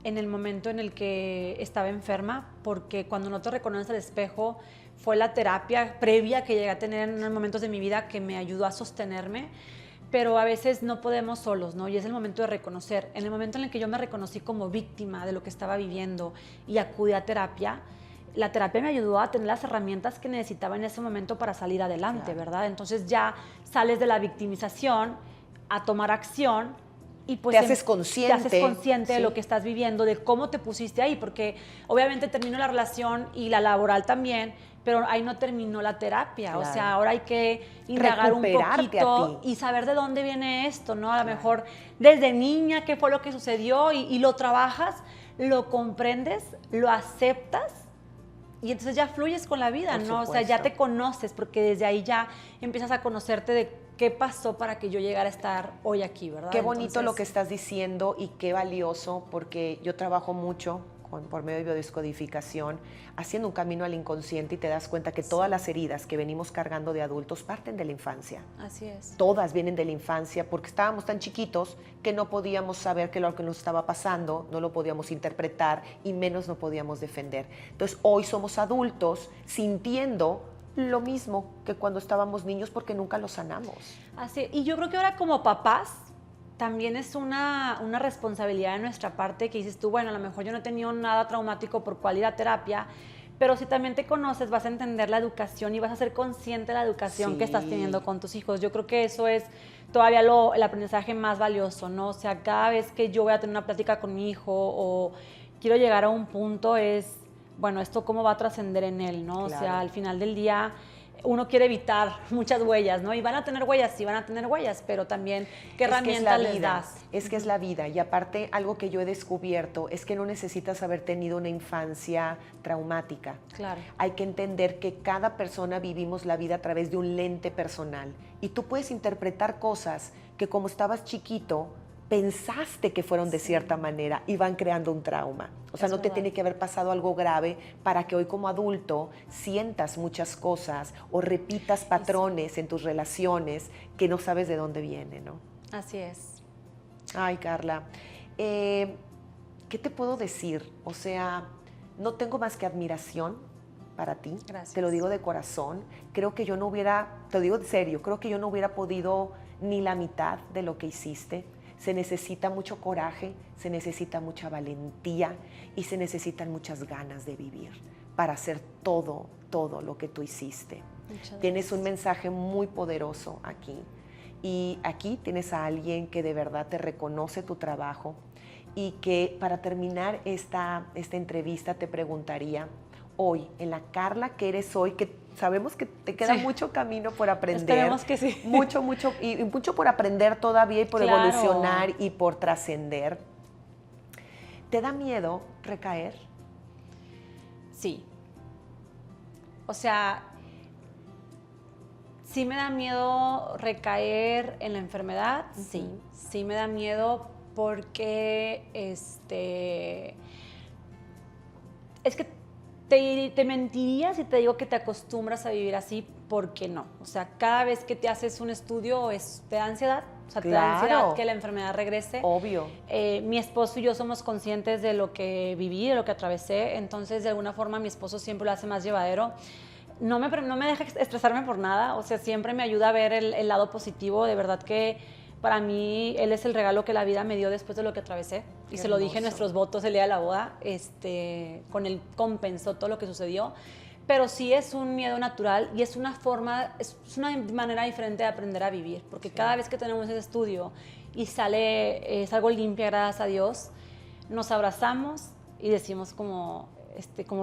en el momento en el que estaba enferma, porque cuando no te reconoces al espejo, fue la terapia previa que llegué a tener en momentos de mi vida que me ayudó a sostenerme, pero a veces no podemos solos, ¿no? Y es el momento de reconocer. En el momento en el que yo me reconocí como víctima de lo que estaba viviendo y acudí a terapia, la terapia me ayudó a tener las herramientas que necesitaba en ese momento para salir adelante, claro. ¿Verdad? Entonces ya sales de la victimización a tomar acción y pues te haces consciente. Te haces consciente de Sí. lo que estás viviendo, de cómo te pusiste ahí, porque obviamente terminó la relación y la laboral también, pero ahí no terminó la terapia. Claro. O sea, ahora hay que indagar un Recuperarte a poquito ti. y saber de dónde viene esto, ¿no? A lo Claro. mejor desde niña, qué fue lo que sucedió y lo trabajas, lo comprendes, lo aceptas. Y entonces ya fluyes con la vida, Por ¿no? O sea, ya supuesto. te conoces, porque desde ahí ya empiezas a conocerte de qué pasó para que yo llegara a estar hoy aquí, ¿verdad? Qué bonito Entonces, lo que estás diciendo y qué valioso, porque yo trabajo mucho por medio de biodescodificación, haciendo un camino al inconsciente y te das cuenta que todas las heridas que venimos cargando de adultos parten de la infancia. Así es. Todas vienen de la infancia porque estábamos tan chiquitos que no podíamos saber qué lo que nos estaba pasando, no lo podíamos interpretar y menos no podíamos defender. Entonces hoy somos adultos sintiendo lo mismo que cuando estábamos niños porque nunca lo sanamos. Así, y yo creo que ahora como papás también es una responsabilidad de nuestra parte que dices tú, bueno, a lo mejor yo no he tenido nada traumático por cual ir a terapia, pero si también te conoces vas a entender la educación y vas a ser consciente de la educación Sí. que estás teniendo con tus hijos. Yo creo que eso es todavía el aprendizaje más valioso, ¿no? O sea, cada vez que yo voy a tener una plática con mi hijo o quiero llegar a un punto es, bueno, esto cómo va a trascender en él, ¿no? Claro. O sea, al final del día uno quiere evitar muchas huellas, ¿no? Y van a tener huellas, sí van a tener huellas, pero también qué herramientas les das. Es que es la vida. Y aparte, algo que yo he descubierto es que no necesitas haber tenido una infancia traumática. Claro. Hay que entender que cada persona vivimos la vida a través de un lente personal. Y tú puedes interpretar cosas que como estabas chiquito, pensaste que fueron de cierta manera y van creando un trauma. O sea, Es no te verdad. tiene que haber pasado algo grave para que hoy como adulto sientas muchas cosas o repitas patrones en tus relaciones que no sabes de dónde vienen, ¿no? Así es. Ay, Carla, ¿qué te puedo decir? O sea, no tengo más que admiración para ti. Gracias. Te lo digo de corazón. Creo que yo no hubiera, te lo digo en serio, creo que yo no hubiera podido ni la mitad de lo que hiciste. Se necesita mucho coraje, se necesita mucha valentía y se necesitan muchas ganas de vivir para hacer todo lo que tú hiciste. Muchas Tienes un gracias. mensaje muy poderoso aquí. Y aquí tienes a alguien que de verdad te reconoce tu trabajo y que para terminar esta entrevista te preguntaría, hoy, en la Carla que eres hoy, que sabemos que te queda Sí. mucho camino por aprender. Esperemos que sí. Mucho, y mucho por aprender todavía y por Claro. evolucionar y por trascender. ¿Te da miedo recaer? Sí. O sea, sí me da miedo recaer en la enfermedad, sí. Sí me da miedo porque, es que te mentiría si te digo que te acostumbras a vivir así, porque no. O sea, cada vez que te haces un estudio te da ansiedad, o sea, te da Claro. ansiedad que la enfermedad regrese. Obvio. Mi esposo y yo somos conscientes de lo que viví, de lo que atravesé, entonces de alguna forma mi esposo siempre lo hace más llevadero. No me deja estresarme por nada, o sea, siempre me ayuda a ver el lado positivo, de verdad que para mí él es el regalo que la vida me dio después de lo que atravesé. Qué Y se lo dije en hermoso. nuestros votos el día de la boda, con él compensó todo lo que sucedió. Pero sí es un miedo natural y es una manera diferente de aprender a vivir, porque cada vez que tenemos ese estudio y salgo limpia, gracias a Dios, nos abrazamos y decimos como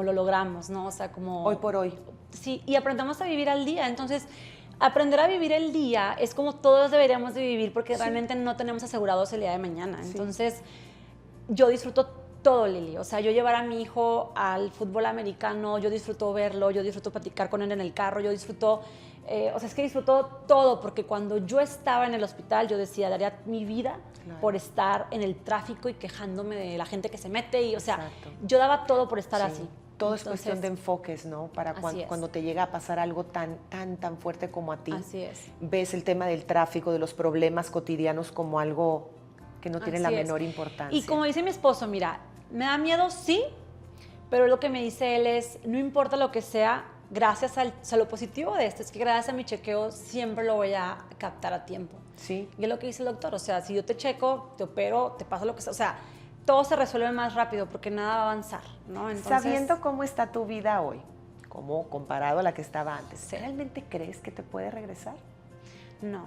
lo logramos, ¿no? O sea, como... Hoy por hoy. Sí, y aprendamos a vivir al día. Entonces, aprender a vivir el día es como todos deberíamos de vivir, porque realmente no tenemos asegurados el día de mañana. Sí. Entonces, yo disfruto todo, Lili. O sea, yo llevar a mi hijo al fútbol americano, yo disfruto verlo, yo disfruto platicar con él en el carro, yo disfruto... o sea, es que disfruto todo, porque cuando yo estaba en el hospital, yo decía, daría mi vida Claro. por estar en el tráfico y quejándome de la gente que se mete. Y, o sea, Exacto. yo daba todo por estar Sí. así. Todo es Entonces, cuestión de enfoques, ¿no? Para así es. cuando te llega a pasar algo tan fuerte como a ti. Así es. Ves el tema del tráfico, de los problemas cotidianos como algo que no tiene Así la es. menor importancia. Y como dice mi esposo, mira, me da miedo, sí, pero lo que me dice él es, no importa lo que sea, gracias a lo positivo de esto, es que gracias a mi chequeo siempre lo voy a captar a tiempo. Sí. Y es lo que dice el doctor, o sea, si yo te checo, te opero, te pasa lo que sea, o sea, todo se resuelve más rápido porque nada va a avanzar, ¿no? Entonces, Sabiendo cómo está tu vida hoy, como comparado a la que estaba antes, Sí. ¿realmente crees que te puede regresar? no.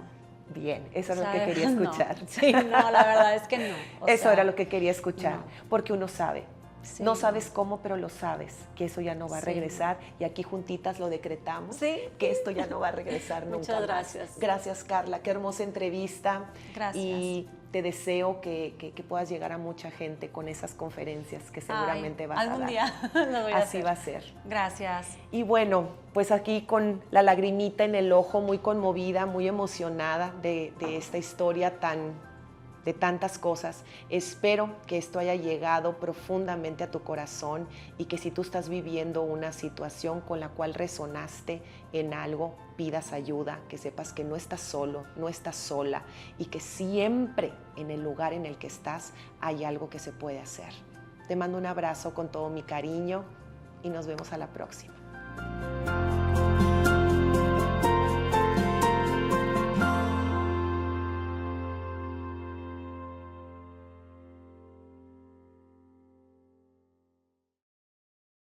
Bien, eso es lo que ¿Sabes? quería No. escuchar. Sí, no, la verdad es que no. Eso era lo que quería escuchar, no. porque uno sabe. Sí. No sabes cómo, pero lo sabes, que eso ya no va a Sí. regresar. Y aquí juntitas lo decretamos, Sí. que esto ya no va a regresar nunca Muchas más. gracias. Gracias, Carla. Qué hermosa entrevista. Gracias. Y te deseo que puedas llegar a mucha gente con esas conferencias que seguramente vas a dar. Algún día lo voy a Así hacer. va a ser. Gracias. Y bueno, pues aquí con la lagrimita en el ojo, muy conmovida, muy emocionada de esta historia de tantas cosas. Espero que esto haya llegado profundamente a tu corazón y que si tú estás viviendo una situación con la cual resonaste en algo, pidas ayuda, que sepas que no estás solo, no estás sola y que siempre en el lugar en el que estás hay algo que se puede hacer. Te mando un abrazo con todo mi cariño y nos vemos a la próxima.